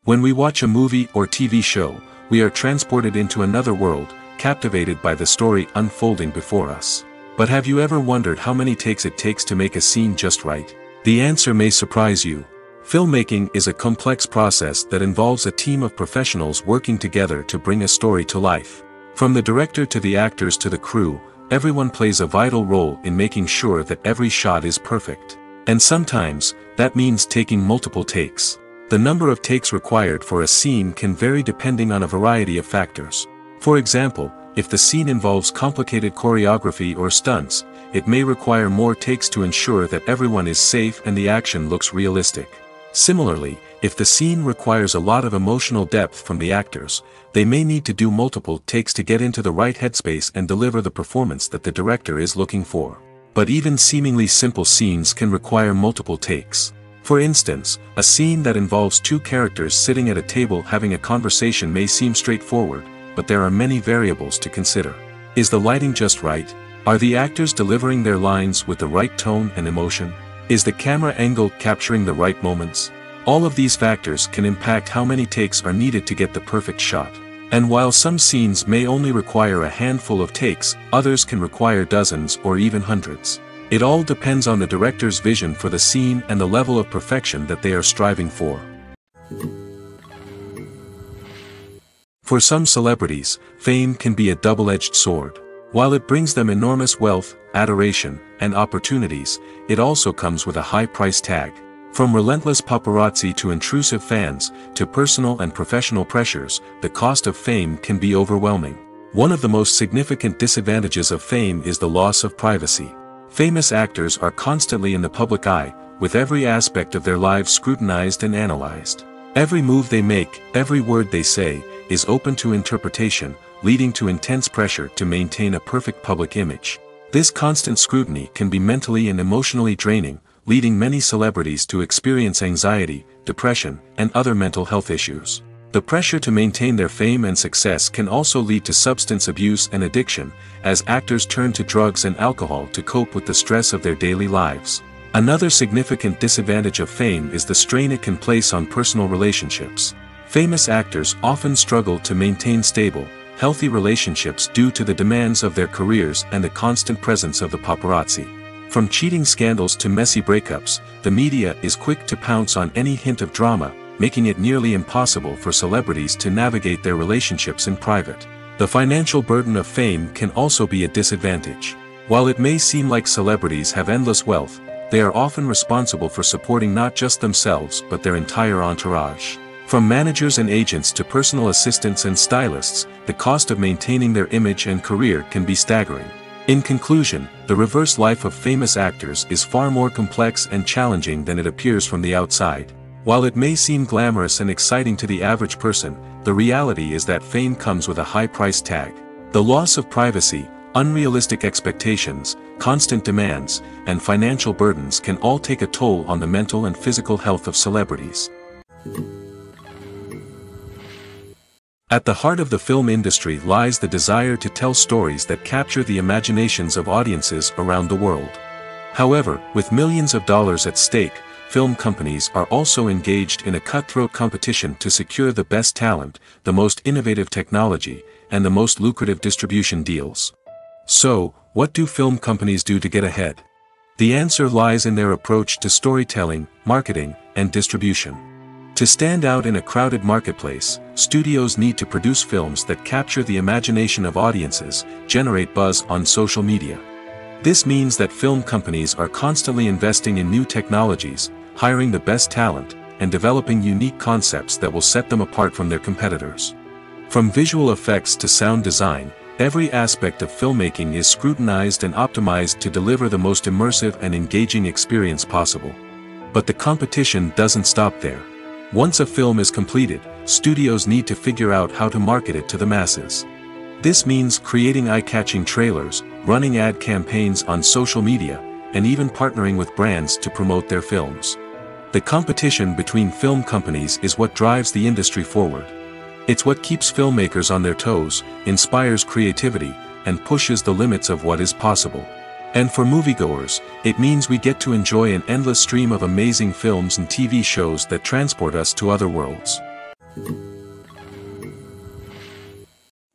When we watch a movie or TV show, we are transported into another world, captivated by the story unfolding before us. But have you ever wondered how many takes it takes to make a scene just right? The answer may surprise you. Filmmaking is a complex process that involves a team of professionals working together to bring a story to life. From the director to the actors to the crew, everyone plays a vital role in making sure that every shot is perfect. And sometimes, that means taking multiple takes. The number of takes required for a scene can vary depending on a variety of factors. For example, if the scene involves complicated choreography or stunts, it may require more takes to ensure that everyone is safe and the action looks realistic. Similarly, if the scene requires a lot of emotional depth from the actors, they may need to do multiple takes to get into the right headspace and deliver the performance that the director is looking for. But even seemingly simple scenes can require multiple takes. For instance, a scene that involves two characters sitting at a table having a conversation may seem straightforward, but there are many variables to consider. Is the lighting just right? Are the actors delivering their lines with the right tone and emotion? Is the camera angle capturing the right moments? All of these factors can impact how many takes are needed to get the perfect shot. And while some scenes may only require a handful of takes, others can require dozens or even hundreds. It all depends on the director's vision for the scene and the level of perfection that they are striving for. For some celebrities, fame can be a double-edged sword. While it brings them enormous wealth, adoration, and opportunities, it also comes with a high price tag. From relentless paparazzi to intrusive fans, to personal and professional pressures, the cost of fame can be overwhelming. One of the most significant disadvantages of fame is the loss of privacy. Famous actors are constantly in the public eye, with every aspect of their lives scrutinized and analyzed. Every move they make, every word they say, is open to interpretation, leading to intense pressure to maintain a perfect public image. This constant scrutiny can be mentally and emotionally draining, leading many celebrities to experience anxiety, depression, and other mental health issues. The pressure to maintain their fame and success can also lead to substance abuse and addiction, as actors turn to drugs and alcohol to cope with the stress of their daily lives. Another significant disadvantage of fame is the strain it can place on personal relationships. Famous actors often struggle to maintain stable, healthy relationships due to the demands of their careers and the constant presence of the paparazzi. From cheating scandals to messy breakups, the media is quick to pounce on any hint of drama, making it nearly impossible for celebrities to navigate their relationships in private. The financial burden of fame can also be a disadvantage. While it may seem like celebrities have endless wealth, they are often responsible for supporting not just themselves but their entire entourage. From managers and agents to personal assistants and stylists, the cost of maintaining their image and career can be staggering. In conclusion, the reverse life of famous actors is far more complex and challenging than it appears from the outside. While it may seem glamorous and exciting to the average person, the reality is that fame comes with a high price tag. The loss of privacy, unrealistic expectations, constant demands, and financial burdens can all take a toll on the mental and physical health of celebrities. At the heart of the film industry lies the desire to tell stories that capture the imaginations of audiences around the world. However, with millions of dollars at stake, film companies are also engaged in a cutthroat competition to secure the best talent, the most innovative technology, and the most lucrative distribution deals. So, what do film companies do to get ahead? The answer lies in their approach to storytelling, marketing, and distribution. To stand out in a crowded marketplace, studios need to produce films that capture the imagination of audiences, generate buzz on social media. This means that film companies are constantly investing in new technologies, hiring the best talent, and developing unique concepts that will set them apart from their competitors. From visual effects to sound design, every aspect of filmmaking is scrutinized and optimized to deliver the most immersive and engaging experience possible. But the competition doesn't stop there. Once a film is completed, studios need to figure out how to market it to the masses. This means creating eye-catching trailers, running ad campaigns on social media, and even partnering with brands to promote their films. The competition between film companies is what drives the industry forward. It's what keeps filmmakers on their toes, inspires creativity, and pushes the limits of what is possible. And for moviegoers, it means we get to enjoy an endless stream of amazing films and TV shows that transport us to other worlds.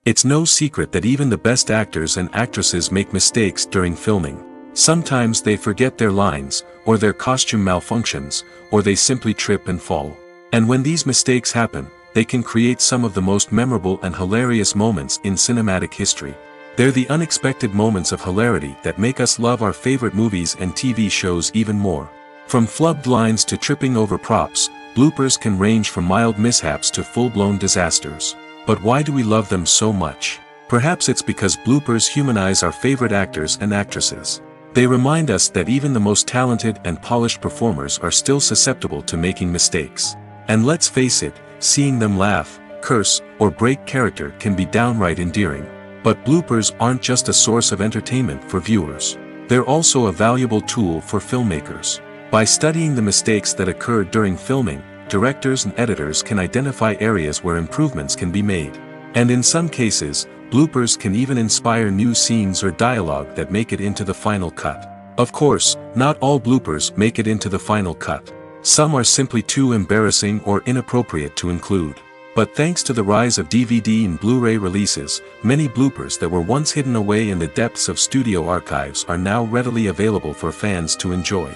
It's no secret that even the best actors and actresses make mistakes during filming. Sometimes they forget their lines, or their costume malfunctions, or they simply trip and fall. And when these mistakes happen, they can create some of the most memorable and hilarious moments in cinematic history. They're the unexpected moments of hilarity that make us love our favorite movies and TV shows even more. From flubbed lines to tripping over props, bloopers can range from mild mishaps to full-blown disasters. But why do we love them so much? Perhaps it's because bloopers humanize our favorite actors and actresses. They remind us that even the most talented and polished performers are still susceptible to making mistakes. And let's face it, seeing them laugh, curse, or break character can be downright endearing. But bloopers aren't just a source of entertainment for viewers. They're also a valuable tool for filmmakers. By studying the mistakes that occurred during filming, directors and editors can identify areas where improvements can be made. And in some cases, bloopers can even inspire new scenes or dialogue that make it into the final cut. Of course, not all bloopers make it into the final cut. Some are simply too embarrassing or inappropriate to include. But thanks to the rise of DVD and Blu-ray releases, many bloopers that were once hidden away in the depths of studio archives are now readily available for fans to enjoy.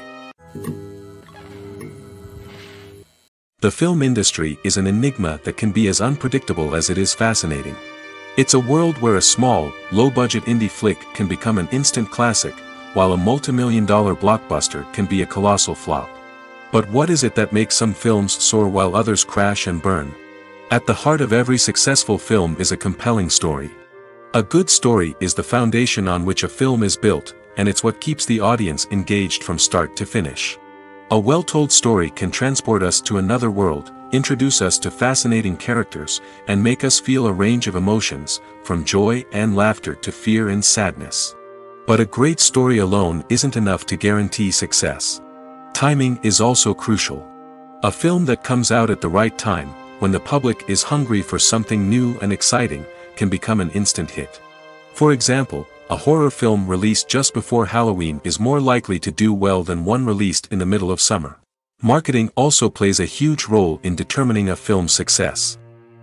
The film industry is an enigma that can be as unpredictable as it is fascinating. It's a world where a small, low-budget indie flick can become an instant classic, while a multi-million-dollar blockbuster can be a colossal flop. But what is it that makes some films soar while others crash and burn? At the heart of every successful film is a compelling story. A good story is the foundation on which a film is built, and it's what keeps the audience engaged from start to finish. A well-told story can transport us to another world, introduce us to fascinating characters, and make us feel a range of emotions, from joy and laughter to fear and sadness. But a great story alone isn't enough to guarantee success. Timing is also crucial. A film that comes out at the right time, when the public is hungry for something new and exciting, can become an instant hit. For example, a horror film released just before Halloween is more likely to do well than one released in the middle of summer. Marketing also plays a huge role in determining a film's success.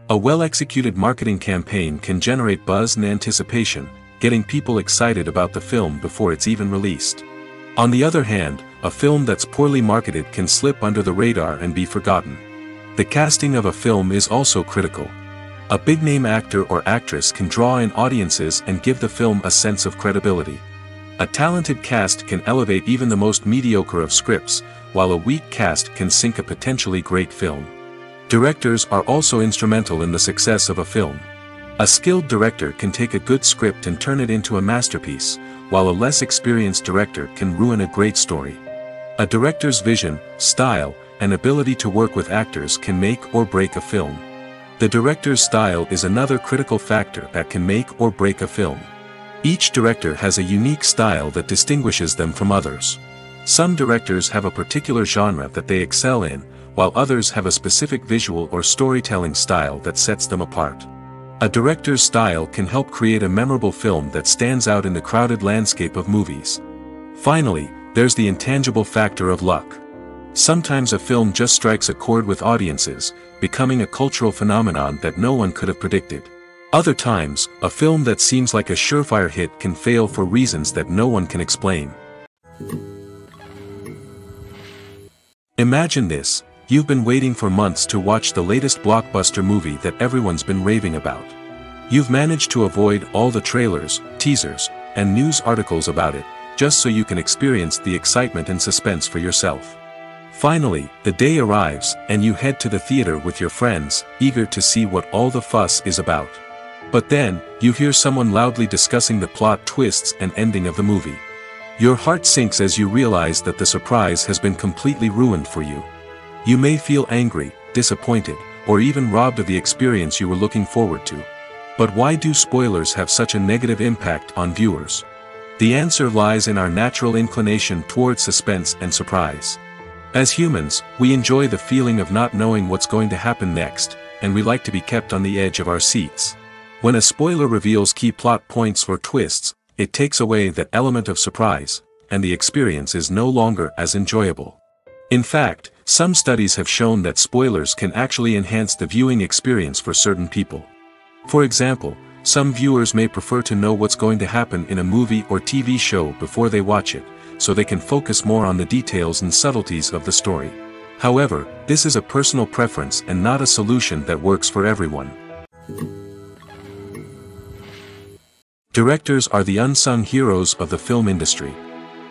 A well-executed marketing campaign can generate buzz and anticipation, getting people excited about the film before it's even released. On the other hand, a film that's poorly marketed can slip under the radar and be forgotten. The casting of a film is also critical. A big-name actor or actress can draw in audiences and give the film a sense of credibility. A talented cast can elevate even the most mediocre of scripts, while a weak cast can sink a potentially great film. Directors are also instrumental in the success of a film. A skilled director can take a good script and turn it into a masterpiece, while a less experienced director can ruin a great story. A director's vision, style, and ability to work with actors can make or break a film. The director's style is another critical factor that can make or break a film. Each director has a unique style that distinguishes them from others. Some directors have a particular genre that they excel in, while others have a specific visual or storytelling style that sets them apart. A director's style can help create a memorable film that stands out in the crowded landscape of movies. Finally, there's the intangible factor of luck. Sometimes a film just strikes a chord with audiences, becoming a cultural phenomenon that no one could have predicted. Other times, a film that seems like a surefire hit can fail for reasons that no one can explain. Imagine this: you've been waiting for months to watch the latest blockbuster movie that everyone's been raving about. You've managed to avoid all the trailers, teasers, and news articles about it, just so you can experience the excitement and suspense for yourself. Finally, the day arrives, and you head to the theater with your friends, eager to see what all the fuss is about. But then, you hear someone loudly discussing the plot twists and ending of the movie. Your heart sinks as you realize that the surprise has been completely ruined for you. You may feel angry, disappointed, or even robbed of the experience you were looking forward to. But why do spoilers have such a negative impact on viewers? The answer lies in our natural inclination toward suspense and surprise. As humans, we enjoy the feeling of not knowing what's going to happen next, and we like to be kept on the edge of our seats. When a spoiler reveals key plot points or twists, it takes away that element of surprise, and the experience is no longer as enjoyable. In fact, some studies have shown that spoilers can actually enhance the viewing experience for certain people. For example, some viewers may prefer to know what's going to happen in a movie or TV show before they watch it, so they can focus more on the details and subtleties of the story. However, this is a personal preference and not a solution that works for everyone. Directors are the unsung heroes of the film industry.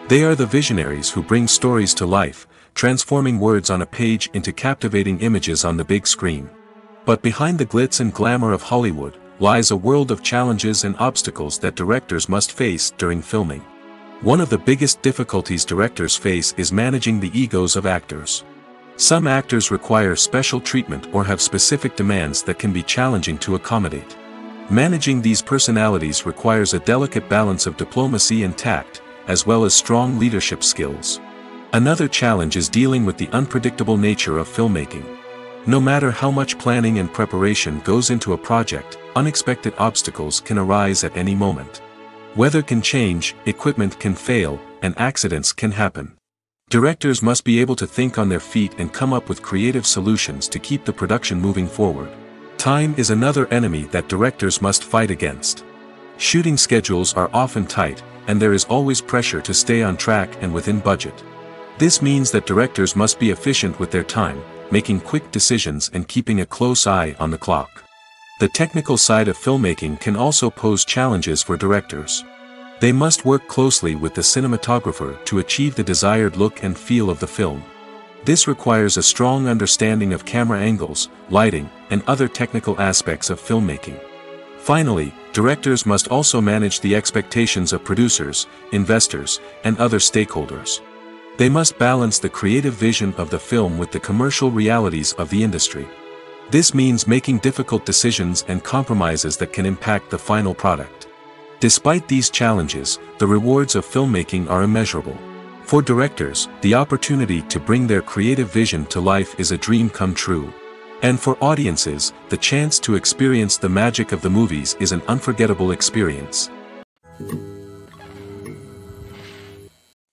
They are the visionaries who bring stories to life, transforming words on a page into captivating images on the big screen. But behind the glitz and glamour of Hollywood lies a world of challenges and obstacles that directors must face during filming. One of the biggest difficulties directors face is managing the egos of actors. Some actors require special treatment or have specific demands that can be challenging to accommodate. Managing these personalities requires a delicate balance of diplomacy and tact, as well as strong leadership skills. Another challenge is dealing with the unpredictable nature of filmmaking. No matter how much planning and preparation goes into a project, unexpected obstacles can arise at any moment. Weather can change, equipment can fail, and accidents can happen. Directors must be able to think on their feet and come up with creative solutions to keep the production moving forward. Time is another enemy that directors must fight against. Shooting schedules are often tight, and there is always pressure to stay on track and within budget. This means that directors must be efficient with their time, making quick decisions and keeping a close eye on the clock. The technical side of filmmaking can also pose challenges for directors. They must work closely with the cinematographer to achieve the desired look and feel of the film. This requires a strong understanding of camera angles, lighting, and other technical aspects of filmmaking. Finally, directors must also manage the expectations of producers, investors, and other stakeholders. They must balance the creative vision of the film with the commercial realities of the industry. This means making difficult decisions and compromises that can impact the final product. Despite these challenges, the rewards of filmmaking are immeasurable. For directors, the opportunity to bring their creative vision to life is a dream come true. And for audiences, the chance to experience the magic of the movies is an unforgettable experience.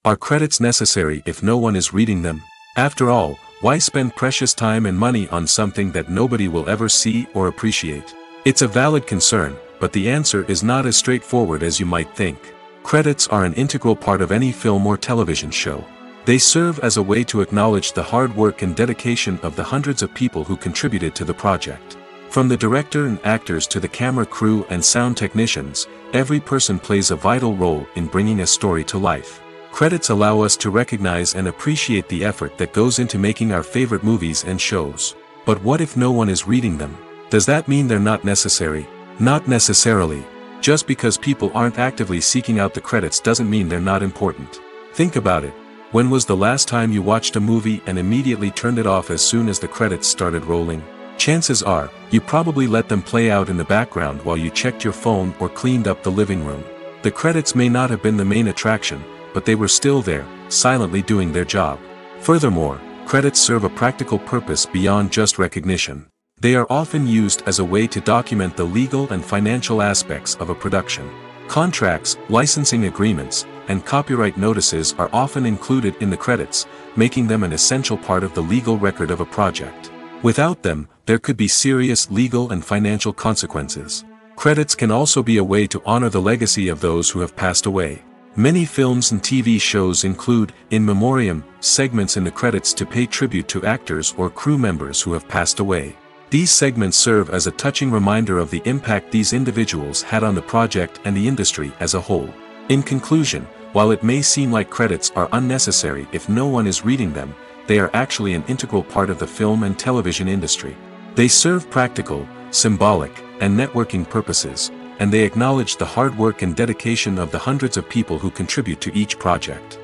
Are credits necessary if no one is reading them? After all, why spend precious time and money on something that nobody will ever see or appreciate? It's a valid concern, but the answer is not as straightforward as you might think. Credits are an integral part of any film or television show. They serve as a way to acknowledge the hard work and dedication of the hundreds of people who contributed to the project. From the director and actors to the camera crew and sound technicians, every person plays a vital role in bringing a story to life. Credits allow us to recognize and appreciate the effort that goes into making our favorite movies and shows. But what if no one is reading them? Does that mean they're not necessary? Not necessarily. Just because people aren't actively seeking out the credits doesn't mean they're not important. Think about it. When was the last time you watched a movie and immediately turned it off as soon as the credits started rolling? Chances are, you probably let them play out in the background while you checked your phone or cleaned up the living room. The credits may not have been the main attraction, but they were still there, silently doing their job. Furthermore, credits serve a practical purpose beyond just recognition. They are often used as a way to document the legal and financial aspects of a production. Contracts, licensing agreements, and copyright notices are often included in the credits, making them an essential part of the legal record of a project. Without them, there could be serious legal and financial consequences. Credits can also be a way to honor the legacy of those who have passed away. Many films and TV shows include, in memoriam, segments in the credits to pay tribute to actors or crew members who have passed away. These segments serve as a touching reminder of the impact these individuals had on the project and the industry as a whole. In conclusion, while it may seem like credits are unnecessary if no one is reading them, they are actually an integral part of the film and television industry. They serve practical, symbolic, and networking purposes, and they acknowledge the hard work and dedication of the hundreds of people who contribute to each project.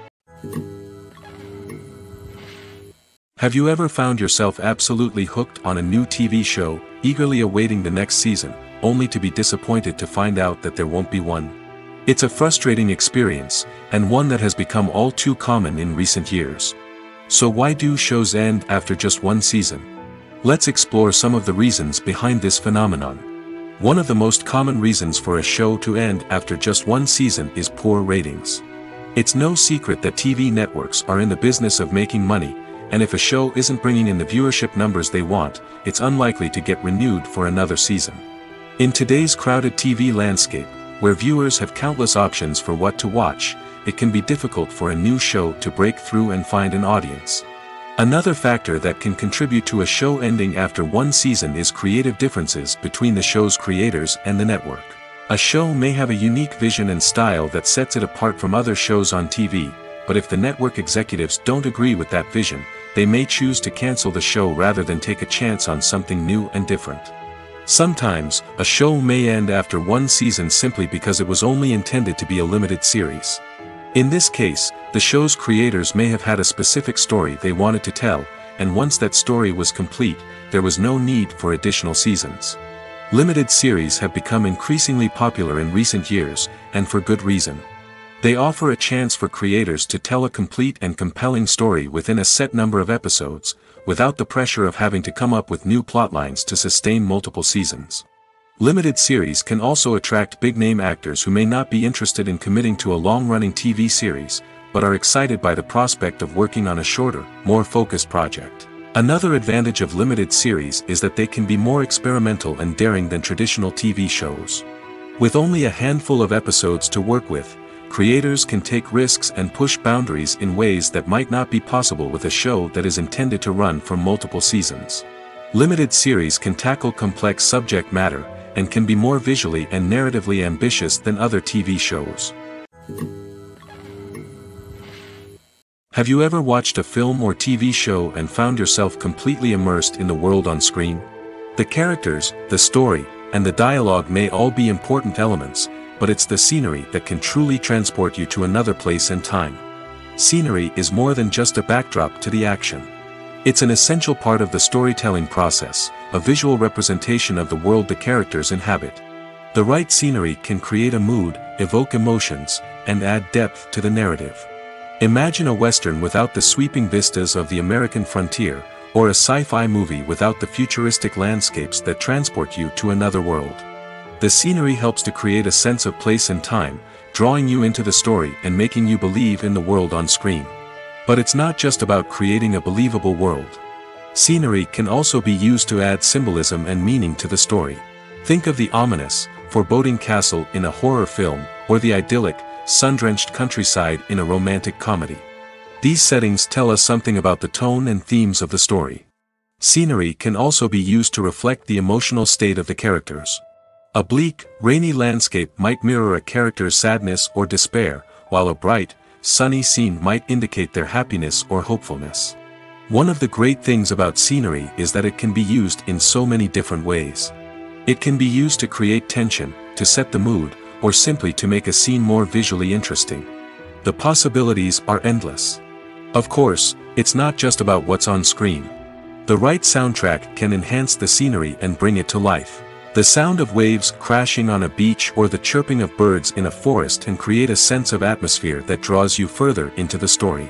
Have you ever found yourself absolutely hooked on a new TV show, eagerly awaiting the next season, only to be disappointed to find out that there won't be one? It's a frustrating experience, and one that has become all too common in recent years. So why do shows end after just one season? Let's explore some of the reasons behind this phenomenon. One of the most common reasons for a show to end after just one season is poor ratings. It's no secret that TV networks are in the business of making money, and if a show isn't bringing in the viewership numbers they want, it's unlikely to get renewed for another season. In today's crowded TV landscape, where viewers have countless options for what to watch, it can be difficult for a new show to break through and find an audience. Another factor that can contribute to a show ending after one season is creative differences between the show's creators and the network. A show may have a unique vision and style that sets it apart from other shows on TV, but if the network executives don't agree with that vision, they may choose to cancel the show rather than take a chance on something new and different. Sometimes, a show may end after one season simply because it was only intended to be a limited series. In this case, the show's creators may have had a specific story they wanted to tell, and once that story was complete, there was no need for additional seasons. Limited series have become increasingly popular in recent years, and for good reason. They offer a chance for creators to tell a complete and compelling story within a set number of episodes, without the pressure of having to come up with new plotlines to sustain multiple seasons. Limited series can also attract big-name actors who may not be interested in committing to a long-running TV series, but are excited by the prospect of working on a shorter, more focused project. Another advantage of limited series is that they can be more experimental and daring than traditional TV shows. With only a handful of episodes to work with, creators can take risks and push boundaries in ways that might not be possible with a show that is intended to run for multiple seasons. Limited series can tackle complex subject matter, and can be more visually and narratively ambitious than other TV shows. Have you ever watched a film or TV show and found yourself completely immersed in the world on screen? The characters, the story, and the dialogue may all be important elements, but it's the scenery that can truly transport you to another place and time. Scenery is more than just a backdrop to the action. It's an essential part of the storytelling process, a visual representation of the world the characters inhabit. The right scenery can create a mood, evoke emotions, and add depth to the narrative. Imagine a Western without the sweeping vistas of the American frontier, or a sci-fi movie without the futuristic landscapes that transport you to another world. The scenery helps to create a sense of place and time, drawing you into the story and making you believe in the world on screen. But it's not just about creating a believable world. Scenery can also be used to add symbolism and meaning to the story. Think of the ominous, foreboding castle in a horror film, or the idyllic, sun-drenched countryside in a romantic comedy. These settings tell us something about the tone and themes of the story. Scenery can also be used to reflect the emotional state of the characters. A bleak, rainy landscape might mirror a character's sadness or despair, while a bright, sunny scene might indicate their happiness or hopefulness. One of the great things about scenery is that it can be used in so many different ways. It can be used to create tension, to set the mood, or simply to make a scene more visually interesting. The possibilities are endless. Of course, it's not just about what's on screen. The right soundtrack can enhance the scenery and bring it to life. The sound of waves crashing on a beach or the chirping of birds in a forest can create a sense of atmosphere that draws you further into the story.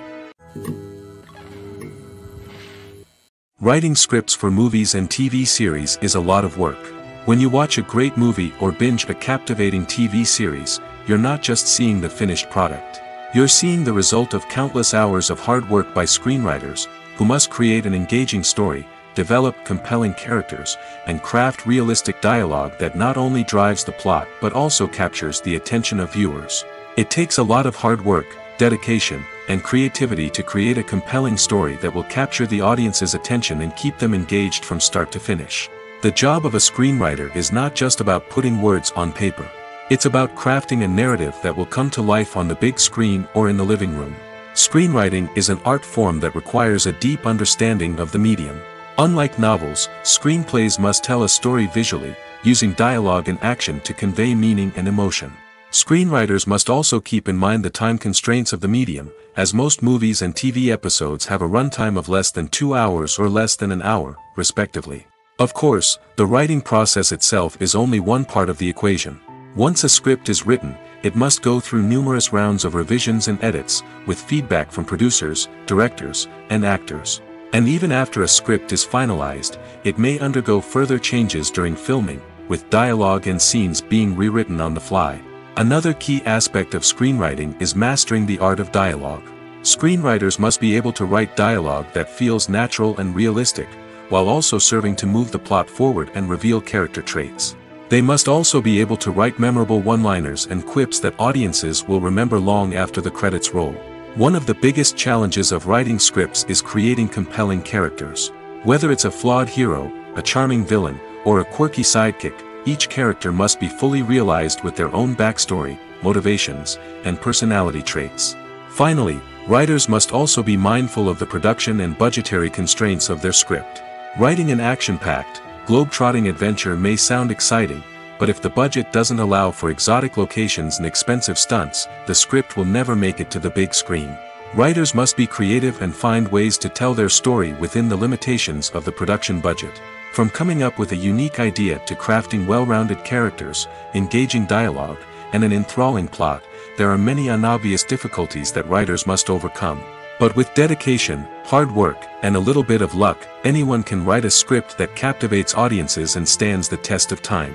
Writing scripts for movies and TV series is a lot of work. When you watch a great movie or binge a captivating TV series, you're not just seeing the finished product. You're seeing the result of countless hours of hard work by screenwriters, who must create an engaging story, develop compelling characters, and craft realistic dialogue that not only drives the plot but also captures the attention of viewers. It takes a lot of hard work, dedication, and creativity to create a compelling story that will capture the audience's attention and keep them engaged from start to finish. The job of a screenwriter is not just about putting words on paper. It's about crafting a narrative that will come to life on the big screen or in the living room. Screenwriting is an art form that requires a deep understanding of the medium. Unlike novels, screenplays must tell a story visually, using dialogue and action to convey meaning and emotion. Screenwriters must also keep in mind the time constraints of the medium, as most movies and TV episodes have a runtime of less than 2 hours or less than an hour, respectively. Of course, the writing process itself is only one part of the equation. Once a script is written, it must go through numerous rounds of revisions and edits, with feedback from producers, directors, and actors. And even after a script is finalized, it may undergo further changes during filming, with dialogue and scenes being rewritten on the fly. Another key aspect of screenwriting is mastering the art of dialogue. Screenwriters must be able to write dialogue that feels natural and realistic, while also serving to move the plot forward and reveal character traits. They must also be able to write memorable one-liners and quips that audiences will remember long after the credits roll. One of the biggest challenges of writing scripts is creating compelling characters. Whether it's a flawed hero, a charming villain, or a quirky sidekick, each character must be fully realized with their own backstory, motivations, and personality traits. Finally, writers must also be mindful of the production and budgetary constraints of their script. Writing an action-packed, globe-trotting adventure may sound exciting, but if the budget doesn't allow for exotic locations and expensive stunts, the script will never make it to the big screen. Writers must be creative and find ways to tell their story within the limitations of the production budget. From coming up with a unique idea to crafting well-rounded characters, engaging dialogue, and an enthralling plot, there are many unobvious difficulties that writers must overcome. But with dedication, hard work, and a little bit of luck, anyone can write a script that captivates audiences and stands the test of time.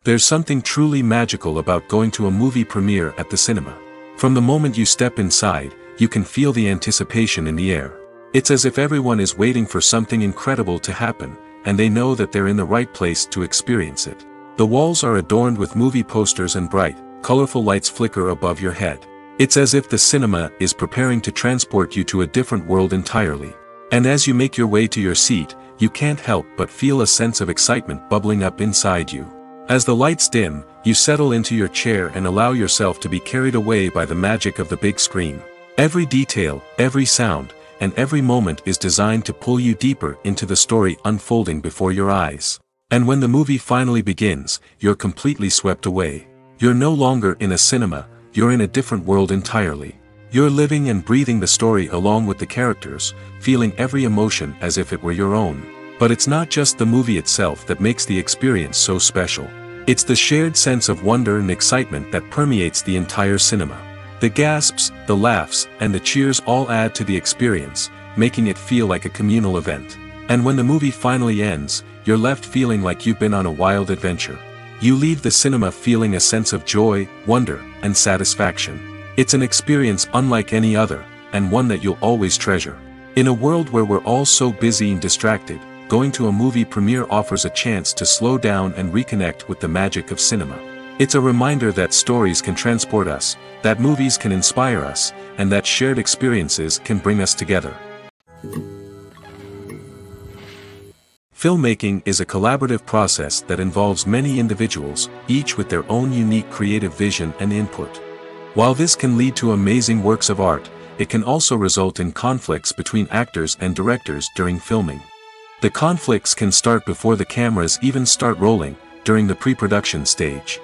There's something truly magical about going to a movie premiere at the cinema. From the moment you step inside, you can feel the anticipation in the air. It's as if everyone is waiting for something incredible to happen, and they know that they're in the right place to experience it. The walls are adorned with movie posters and bright, colorful lights flicker above your head. It's as if the cinema is preparing to transport you to a different world entirely. And as you make your way to your seat, you can't help but feel a sense of excitement bubbling up inside you. As the lights dim, you settle into your chair and allow yourself to be carried away by the magic of the big screen. Every detail, every sound, and every moment is designed to pull you deeper into the story unfolding before your eyes. And when the movie finally begins, you're completely swept away. You're no longer in a cinema, you're in a different world entirely. You're living and breathing the story along with the characters, feeling every emotion as if it were your own. But it's not just the movie itself that makes the experience so special. It's the shared sense of wonder and excitement that permeates the entire cinema. The gasps, the laughs, and the cheers all add to the experience, making it feel like a communal event. And when the movie finally ends, you're left feeling like you've been on a wild adventure. You leave the cinema feeling a sense of joy, wonder, and satisfaction. It's an experience unlike any other, and one that you'll always treasure. In a world where we're all so busy and distracted, going to a movie premiere offers a chance to slow down and reconnect with the magic of cinema. It's a reminder that stories can transport us, that movies can inspire us, and that shared experiences can bring us together. Filmmaking is a collaborative process that involves many individuals, each with their own unique creative vision and input. While this can lead to amazing works of art, it can also result in conflicts between actors and directors during filming. The conflicts can start before the cameras even start rolling, during the pre-production stage.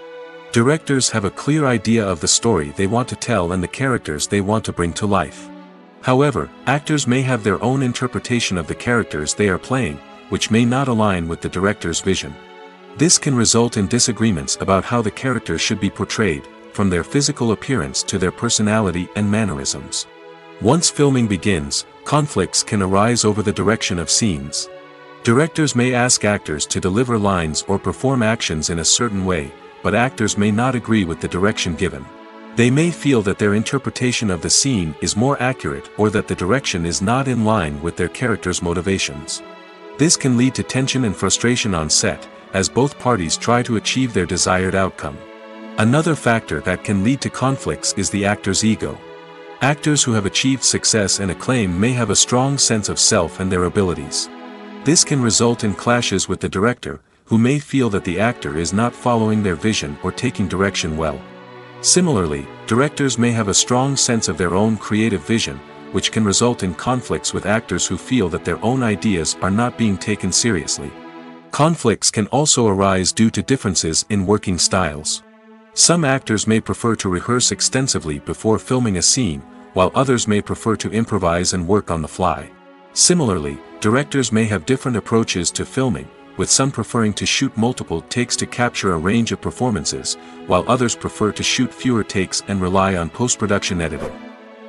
Directors have a clear idea of the story they want to tell and the characters they want to bring to life. However, actors may have their own interpretation of the characters they are playing, which may not align with the director's vision. This can result in disagreements about how the characters should be portrayed, from their physical appearance to their personality and mannerisms. Once filming begins, conflicts can arise over the direction of scenes. Directors may ask actors to deliver lines or perform actions in a certain way, but actors may not agree with the direction given. They may feel that their interpretation of the scene is more accurate or that the direction is not in line with their character's motivations. This can lead to tension and frustration on set, as both parties try to achieve their desired outcome. Another factor that can lead to conflicts is the actor's ego. Actors who have achieved success and acclaim may have a strong sense of self and their abilities. This can result in clashes with the director, who may feel that the actor is not following their vision or taking direction well. Similarly, directors may have a strong sense of their own creative vision, which can result in conflicts with actors who feel that their own ideas are not being taken seriously. Conflicts can also arise due to differences in working styles. Some actors may prefer to rehearse extensively before filming a scene, while others may prefer to improvise and work on the fly. Similarly, directors may have different approaches to filming, with some preferring to shoot multiple takes to capture a range of performances, while others prefer to shoot fewer takes and rely on post-production editing.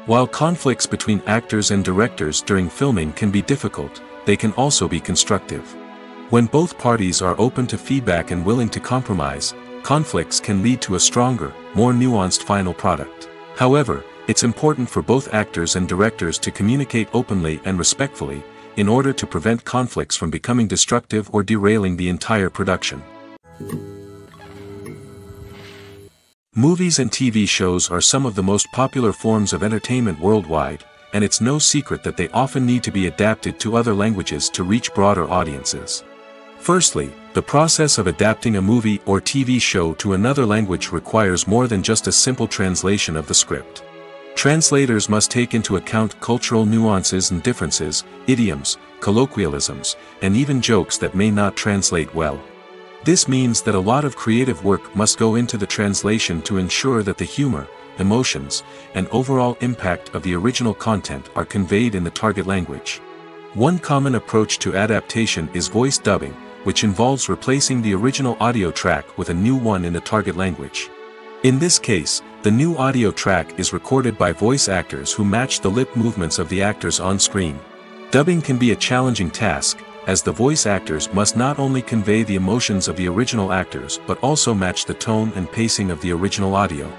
While conflicts between actors and directors during filming can be difficult, they can also be constructive. When both parties are open to feedback and willing to compromise, conflicts can lead to a stronger, more nuanced final product. However, it's important for both actors and directors to communicate openly and respectfully, in order to prevent conflicts from becoming destructive or derailing the entire production. Movies and TV shows are some of the most popular forms of entertainment worldwide, and it's no secret that they often need to be adapted to other languages to reach broader audiences. Firstly, the process of adapting a movie or TV show to another language requires more than just a simple translation of the script. Translators must take into account cultural nuances and differences, idioms, colloquialisms, and even jokes that may not translate well. This means that a lot of creative work must go into the translation to ensure that the humor, emotions, and overall impact of the original content are conveyed in the target language. One common approach to adaptation is voice dubbing, which involves replacing the original audio track with a new one in the target language. In this case, the new audio track is recorded by voice actors who match the lip movements of the actors on screen. Dubbing can be a challenging task, as the voice actors must not only convey the emotions of the original actors but also match the tone and pacing of the original audio.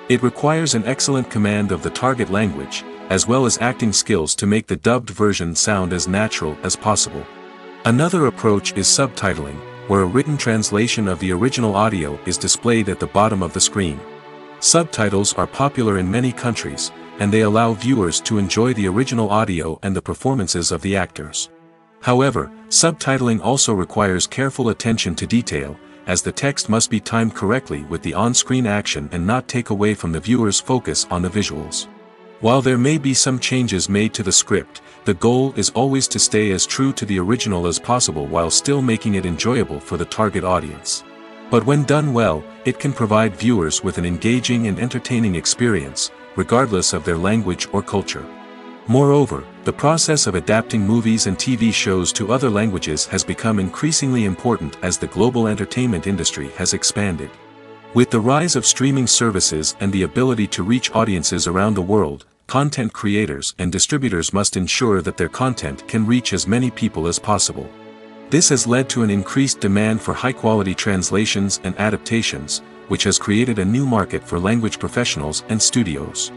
It requires an excellent command of the target language, as well as acting skills to make the dubbed version sound as natural as possible. Another approach is subtitling, where a written translation of the original audio is displayed at the bottom of the screen. Subtitles are popular in many countries, and they allow viewers to enjoy the original audio and the performances of the actors. However, subtitling also requires careful attention to detail, as the text must be timed correctly with the on-screen action and not take away from the viewer's focus on the visuals. While there may be some changes made to the script, the goal is always to stay as true to the original as possible while still making it enjoyable for the target audience. But when done well, it can provide viewers with an engaging and entertaining experience, regardless of their language or culture. Moreover, the process of adapting movies and TV shows to other languages has become increasingly important as the global entertainment industry has expanded. With the rise of streaming services and the ability to reach audiences around the world, content creators and distributors must ensure that their content can reach as many people as possible. This has led to an increased demand for high-quality translations and adaptations, which has created a new market for language professionals and studios.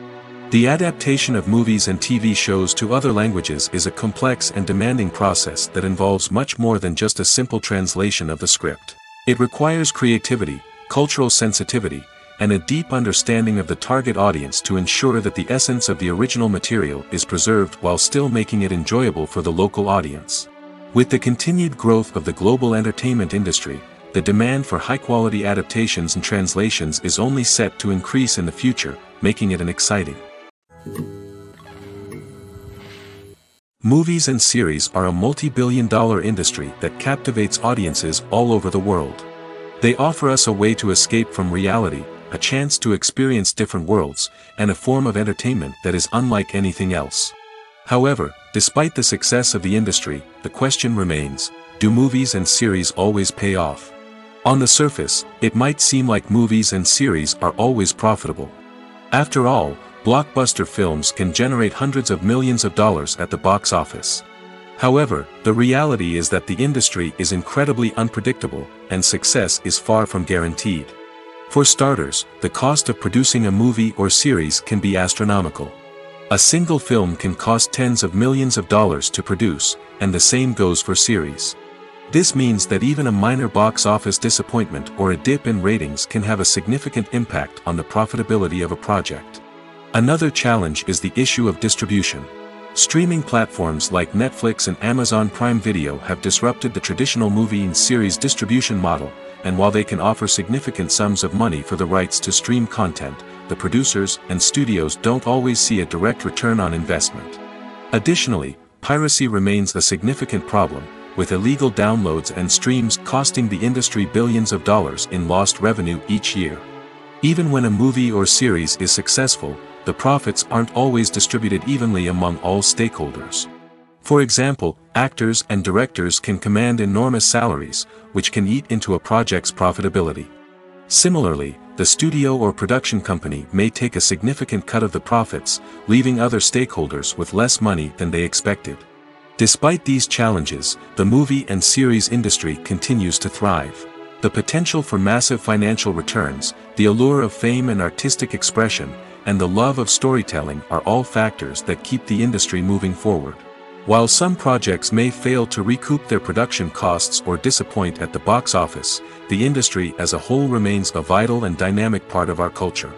The adaptation of movies and TV shows to other languages is a complex and demanding process that involves much more than just a simple translation of the script. It requires creativity, cultural sensitivity, and a deep understanding of the target audience to ensure that the essence of the original material is preserved while still making it enjoyable for the local audience. With the continued growth of the global entertainment industry, the demand for high-quality adaptations and translations is only set to increase in the future, making it an exciting. Movies and series are a multi-billion-dollar industry that captivates audiences all over the world. They offer us a way to escape from reality, a chance to experience different worlds, and a form of entertainment that is unlike anything else. However, despite the success of the industry, the question remains, do movies and series always pay off? On the surface, it might seem like movies and series are always profitable. After all, blockbuster films can generate hundreds of millions of dollars at the box office. However, the reality is that the industry is incredibly unpredictable, and success is far from guaranteed. For starters, the cost of producing a movie or series can be astronomical. A single film can cost tens of millions of dollars to produce, and the same goes for series. This means that even a minor box office disappointment or a dip in ratings can have a significant impact on the profitability of a project. Another challenge is the issue of distribution. Streaming platforms like Netflix and Amazon Prime Video have disrupted the traditional movie and series distribution model, and while they can offer significant sums of money for the rights to stream content, the producers and studios don't always see a direct return on investment. Additionally, piracy remains a significant problem, with illegal downloads and streams costing the industry billions of dollars in lost revenue each year. Even when a movie or series is successful, the profits aren't always distributed evenly among all stakeholders. For example, actors and directors can command enormous salaries, which can eat into a project's profitability. Similarly, the studio or production company may take a significant cut of the profits, leaving other stakeholders with less money than they expected. Despite these challenges, the movie and series industry continues to thrive. The potential for massive financial returns, the allure of fame and artistic expression, and the love of storytelling are all factors that keep the industry moving forward. While some projects may fail to recoup their production costs or disappoint at the box office, the industry as a whole remains a vital and dynamic part of our culture.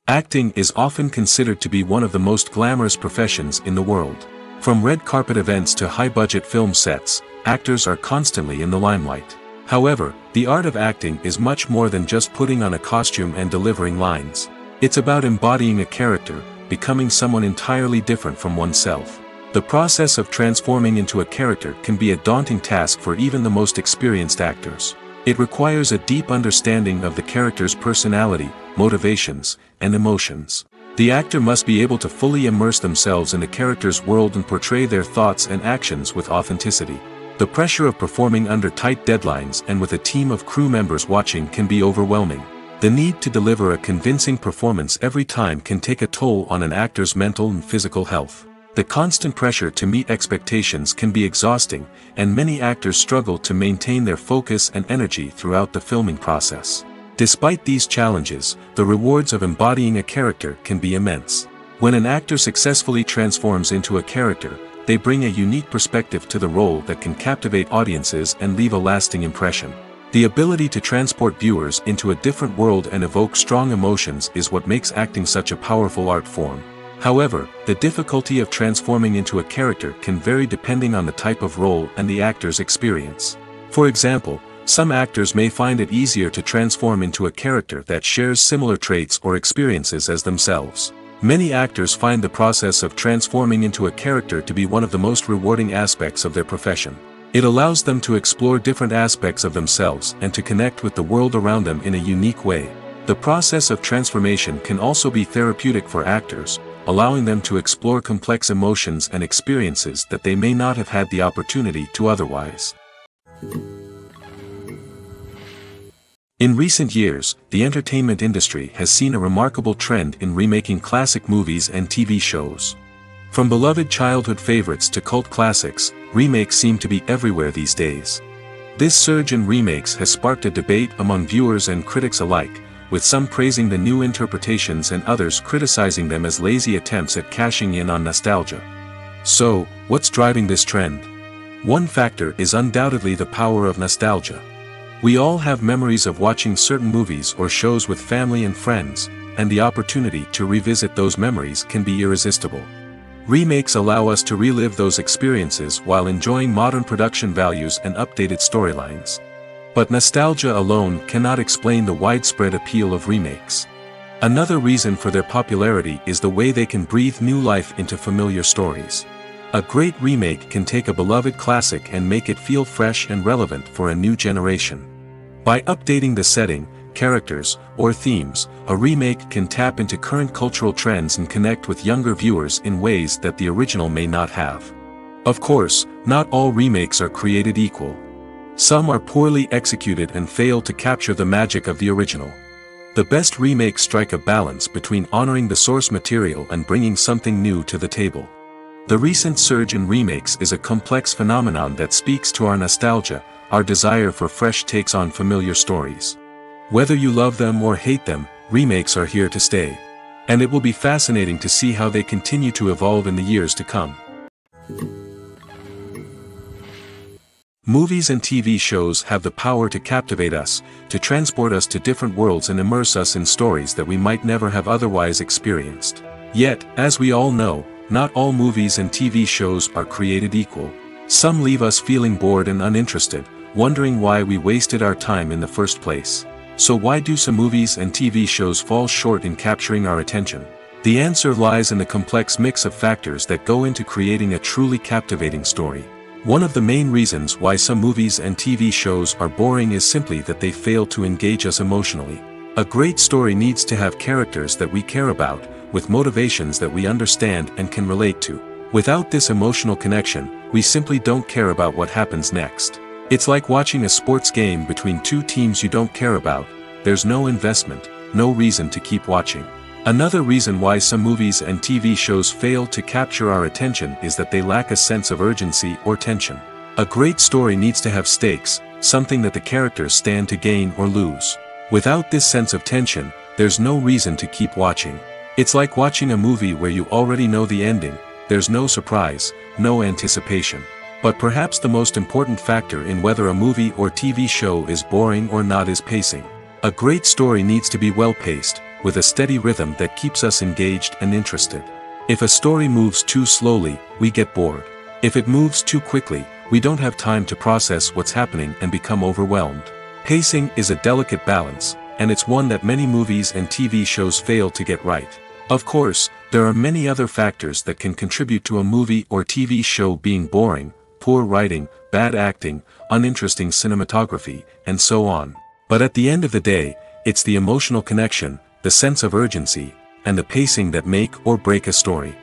Acting is often considered to be one of the most glamorous professions in the world. From red carpet events to high-budget film sets, actors are constantly in the limelight. However, the art of acting is much more than just putting on a costume and delivering lines. It's about embodying a character, becoming someone entirely different from oneself. The process of transforming into a character can be a daunting task for even the most experienced actors. It requires a deep understanding of the character's personality, motivations, and emotions. The actor must be able to fully immerse themselves in the character's world and portray their thoughts and actions with authenticity. The pressure of performing under tight deadlines and with a team of crew members watching can be overwhelming. The need to deliver a convincing performance every time can take a toll on an actor's mental and physical health. The constant pressure to meet expectations can be exhausting, and many actors struggle to maintain their focus and energy throughout the filming process. Despite these challenges, the rewards of embodying a character can be immense. When an actor successfully transforms into a character, they bring a unique perspective to the role that can captivate audiences and leave a lasting impression. The ability to transport viewers into a different world and evoke strong emotions is what makes acting such a powerful art form. However, the difficulty of transforming into a character can vary depending on the type of role and the actor's experience. For example, some actors may find it easier to transform into a character that shares similar traits or experiences as themselves. Many actors find the process of transforming into a character to be one of the most rewarding aspects of their profession. It allows them to explore different aspects of themselves and to connect with the world around them in a unique way. The process of transformation can also be therapeutic for actors, allowing them to explore complex emotions and experiences that they may not have had the opportunity to otherwise. In recent years, the entertainment industry has seen a remarkable trend in remaking classic movies and TV shows. From beloved childhood favorites to cult classics, remakes seem to be everywhere these days. This surge in remakes has sparked a debate among viewers and critics alike, with some praising the new interpretations and others criticizing them as lazy attempts at cashing in on nostalgia. So, what's driving this trend? One factor is undoubtedly the power of nostalgia. We all have memories of watching certain movies or shows with family and friends, and the opportunity to revisit those memories can be irresistible. Remakes allow us to relive those experiences while enjoying modern production values and updated storylines. But nostalgia alone cannot explain the widespread appeal of remakes. Another reason for their popularity is the way they can breathe new life into familiar stories. A great remake can take a beloved classic and make it feel fresh and relevant for a new generation. By updating the setting, characters, or themes, a remake can tap into current cultural trends and connect with younger viewers in ways that the original may not have. Of course, not all remakes are created equal. Some are poorly executed and fail to capture the magic of the original. The best remakes strike a balance between honoring the source material and bringing something new to the table. The recent surge in remakes is a complex phenomenon that speaks to our nostalgia, our desire for fresh takes on familiar stories. Whether you love them or hate them, remakes are here to stay. And it will be fascinating to see how they continue to evolve in the years to come. Movies and TV shows have the power to captivate us, to transport us to different worlds and immerse us in stories that we might never have otherwise experienced. Yet, as we all know, not all movies and TV shows are created equal. Some leave us feeling bored and uninterested, wondering why we wasted our time in the first place. So why do some movies and TV shows fall short in capturing our attention? The answer lies in the complex mix of factors that go into creating a truly captivating story. One of the main reasons why some movies and TV shows are boring is simply that they fail to engage us emotionally. A great story needs to have characters that we care about, with motivations that we understand and can relate to. Without this emotional connection, we simply don't care about what happens next. It's like watching a sports game between two teams you don't care about. There's no investment, no reason to keep watching. Another reason why some movies and TV shows fail to capture our attention is that they lack a sense of urgency or tension. A great story needs to have stakes, something that the characters stand to gain or lose. Without this sense of tension, there's no reason to keep watching. It's like watching a movie where you already know the ending. There's no surprise, no anticipation. But perhaps the most important factor in whether a movie or TV show is boring or not is pacing. A great story needs to be well-paced, with a steady rhythm that keeps us engaged and interested. If a story moves too slowly, we get bored. If it moves too quickly, we don't have time to process what's happening and become overwhelmed. Pacing is a delicate balance, and it's one that many movies and TV shows fail to get right. Of course, there are many other factors that can contribute to a movie or TV show being boring: poor writing, bad acting, uninteresting cinematography, and so on. But at the end of the day, it's the emotional connection, the sense of urgency, and the pacing that make or break a story.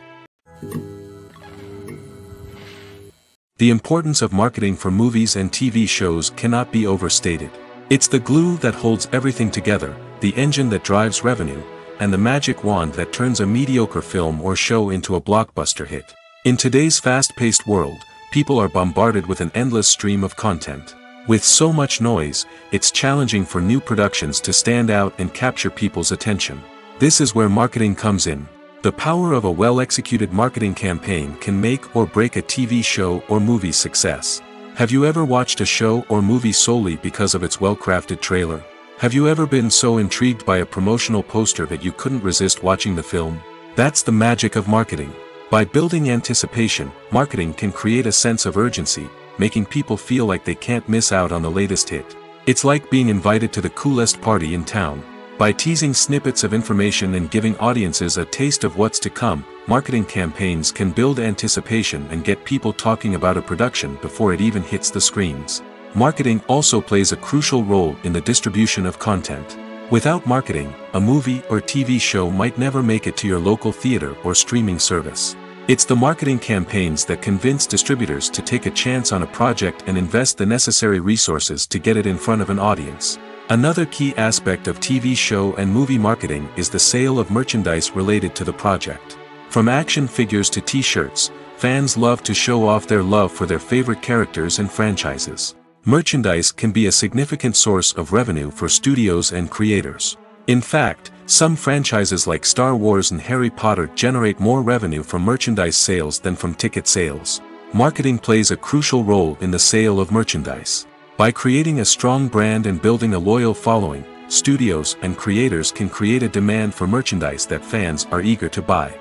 The importance of marketing for movies and TV shows cannot be overstated. It's the glue that holds everything together, the engine that drives revenue, and the magic wand that turns a mediocre film or show into a blockbuster hit. In today's fast-paced world, people are bombarded with an endless stream of content. With so much noise, it's challenging for new productions to stand out and capture people's attention. This is where marketing comes in. The power of a well-executed marketing campaign can make or break a TV show or movie's success. Have you ever watched a show or movie solely because of its well-crafted trailer? Have you ever been so intrigued by a promotional poster that you couldn't resist watching the film? That's the magic of marketing. By building anticipation, marketing can create a sense of urgency, making people feel like they can't miss out on the latest hit. It's like being invited to the coolest party in town. By teasing snippets of information and giving audiences a taste of what's to come, marketing campaigns can build anticipation and get people talking about a production before it even hits the screens. Marketing also plays a crucial role in the distribution of content. Without marketing, a movie or TV show might never make it to your local theater or streaming service. It's the marketing campaigns that convince distributors to take a chance on a project and invest the necessary resources to get it in front of an audience. Another key aspect of TV show and movie marketing is the sale of merchandise related to the project. From action figures to t-shirts, fans love to show off their love for their favorite characters and franchises. Merchandise can be a significant source of revenue for studios and creators. In fact, some franchises like Star Wars and Harry Potter generate more revenue from merchandise sales than from ticket sales. Marketing plays a crucial role in the sale of merchandise. By creating a strong brand and building a loyal following, studios and creators can create a demand for merchandise that fans are eager to buy.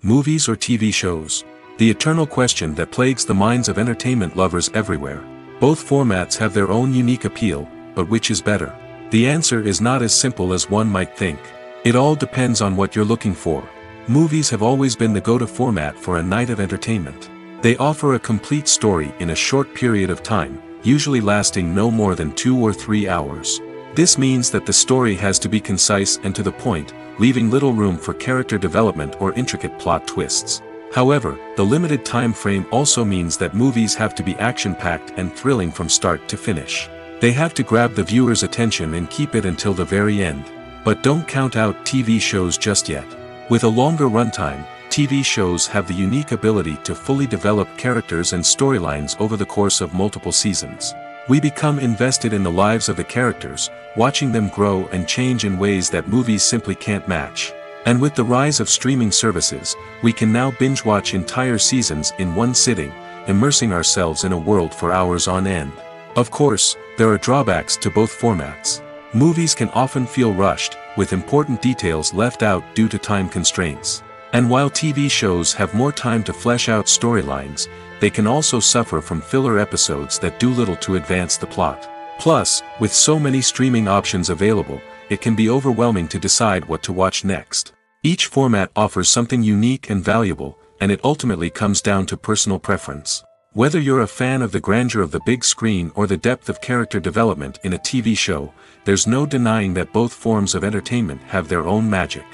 Movies or TV shows? The eternal question that plagues the minds of entertainment lovers everywhere. Both formats have their own unique appeal, but which is better? The answer is not as simple as one might think. It all depends on what you're looking for. Movies have always been the go-to format for a night of entertainment. They offer a complete story in a short period of time, usually lasting no more than 2 or 3 hours. This means that the story has to be concise and to the point, leaving little room for character development or intricate plot twists. However, the limited time frame also means that movies have to be action-packed and thrilling from start to finish. They have to grab the viewer's attention and keep it until the very end. But don't count out TV shows just yet. With a longer runtime, TV shows have the unique ability to fully develop characters and storylines over the course of multiple seasons. We become invested in the lives of the characters, watching them grow and change in ways that movies simply can't match. And with the rise of streaming services, we can now binge-watch entire seasons in one sitting, immersing ourselves in a world for hours on end. Of course, there are drawbacks to both formats. Movies can often feel rushed, with important details left out due to time constraints. And while TV shows have more time to flesh out storylines, they can also suffer from filler episodes that do little to advance the plot. Plus, with so many streaming options available, it can be overwhelming to decide what to watch next. Each format offers something unique and valuable, and it ultimately comes down to personal preference. Whether you're a fan of the grandeur of the big screen or the depth of character development in a TV show, there's no denying that both forms of entertainment have their own magic.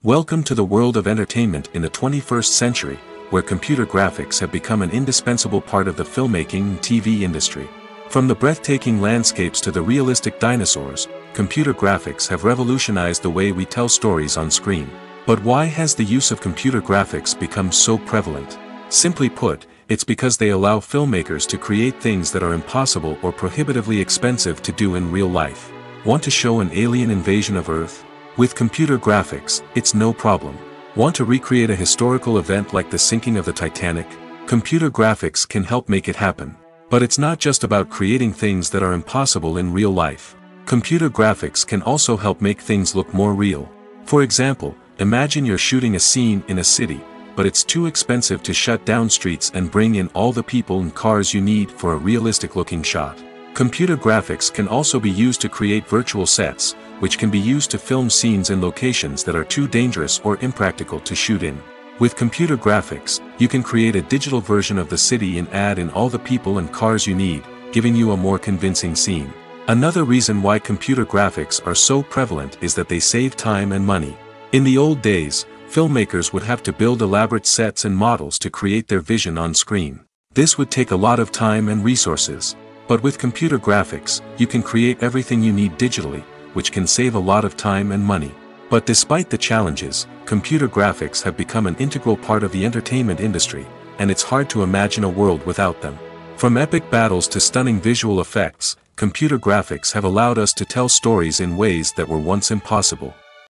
Welcome to the world of entertainment in the 21st century, where computer graphics have become an indispensable part of the filmmaking and TV industry. From the breathtaking landscapes to the realistic dinosaurs, computer graphics have revolutionized the way we tell stories on screen. But why has the use of computer graphics become so prevalent? Simply put, it's because they allow filmmakers to create things that are impossible or prohibitively expensive to do in real life. Want to show an alien invasion of Earth? With computer graphics, it's no problem. Want to recreate a historical event like the sinking of the Titanic? Computer graphics can help make it happen. But it's not just about creating things that are impossible in real life. Computer graphics can also help make things look more real. For example, imagine you're shooting a scene in a city, but it's too expensive to shut down streets and bring in all the people and cars you need for a realistic-looking shot. Computer graphics can also be used to create virtual sets, which can be used to film scenes in locations that are too dangerous or impractical to shoot in. With computer graphics, you can create a digital version of the city and add in all the people and cars you need, giving you a more convincing scene. Another reason why computer graphics are so prevalent is that they save time and money. In the old days, filmmakers would have to build elaborate sets and models to create their vision on screen. This would take a lot of time and resources. But with computer graphics, you can create everything you need digitally, which can save a lot of time and money. But despite the challenges, computer graphics have become an integral part of the entertainment industry, and it's hard to imagine a world without them. From epic battles to stunning visual effects, computer graphics have allowed us to tell stories in ways that were once impossible.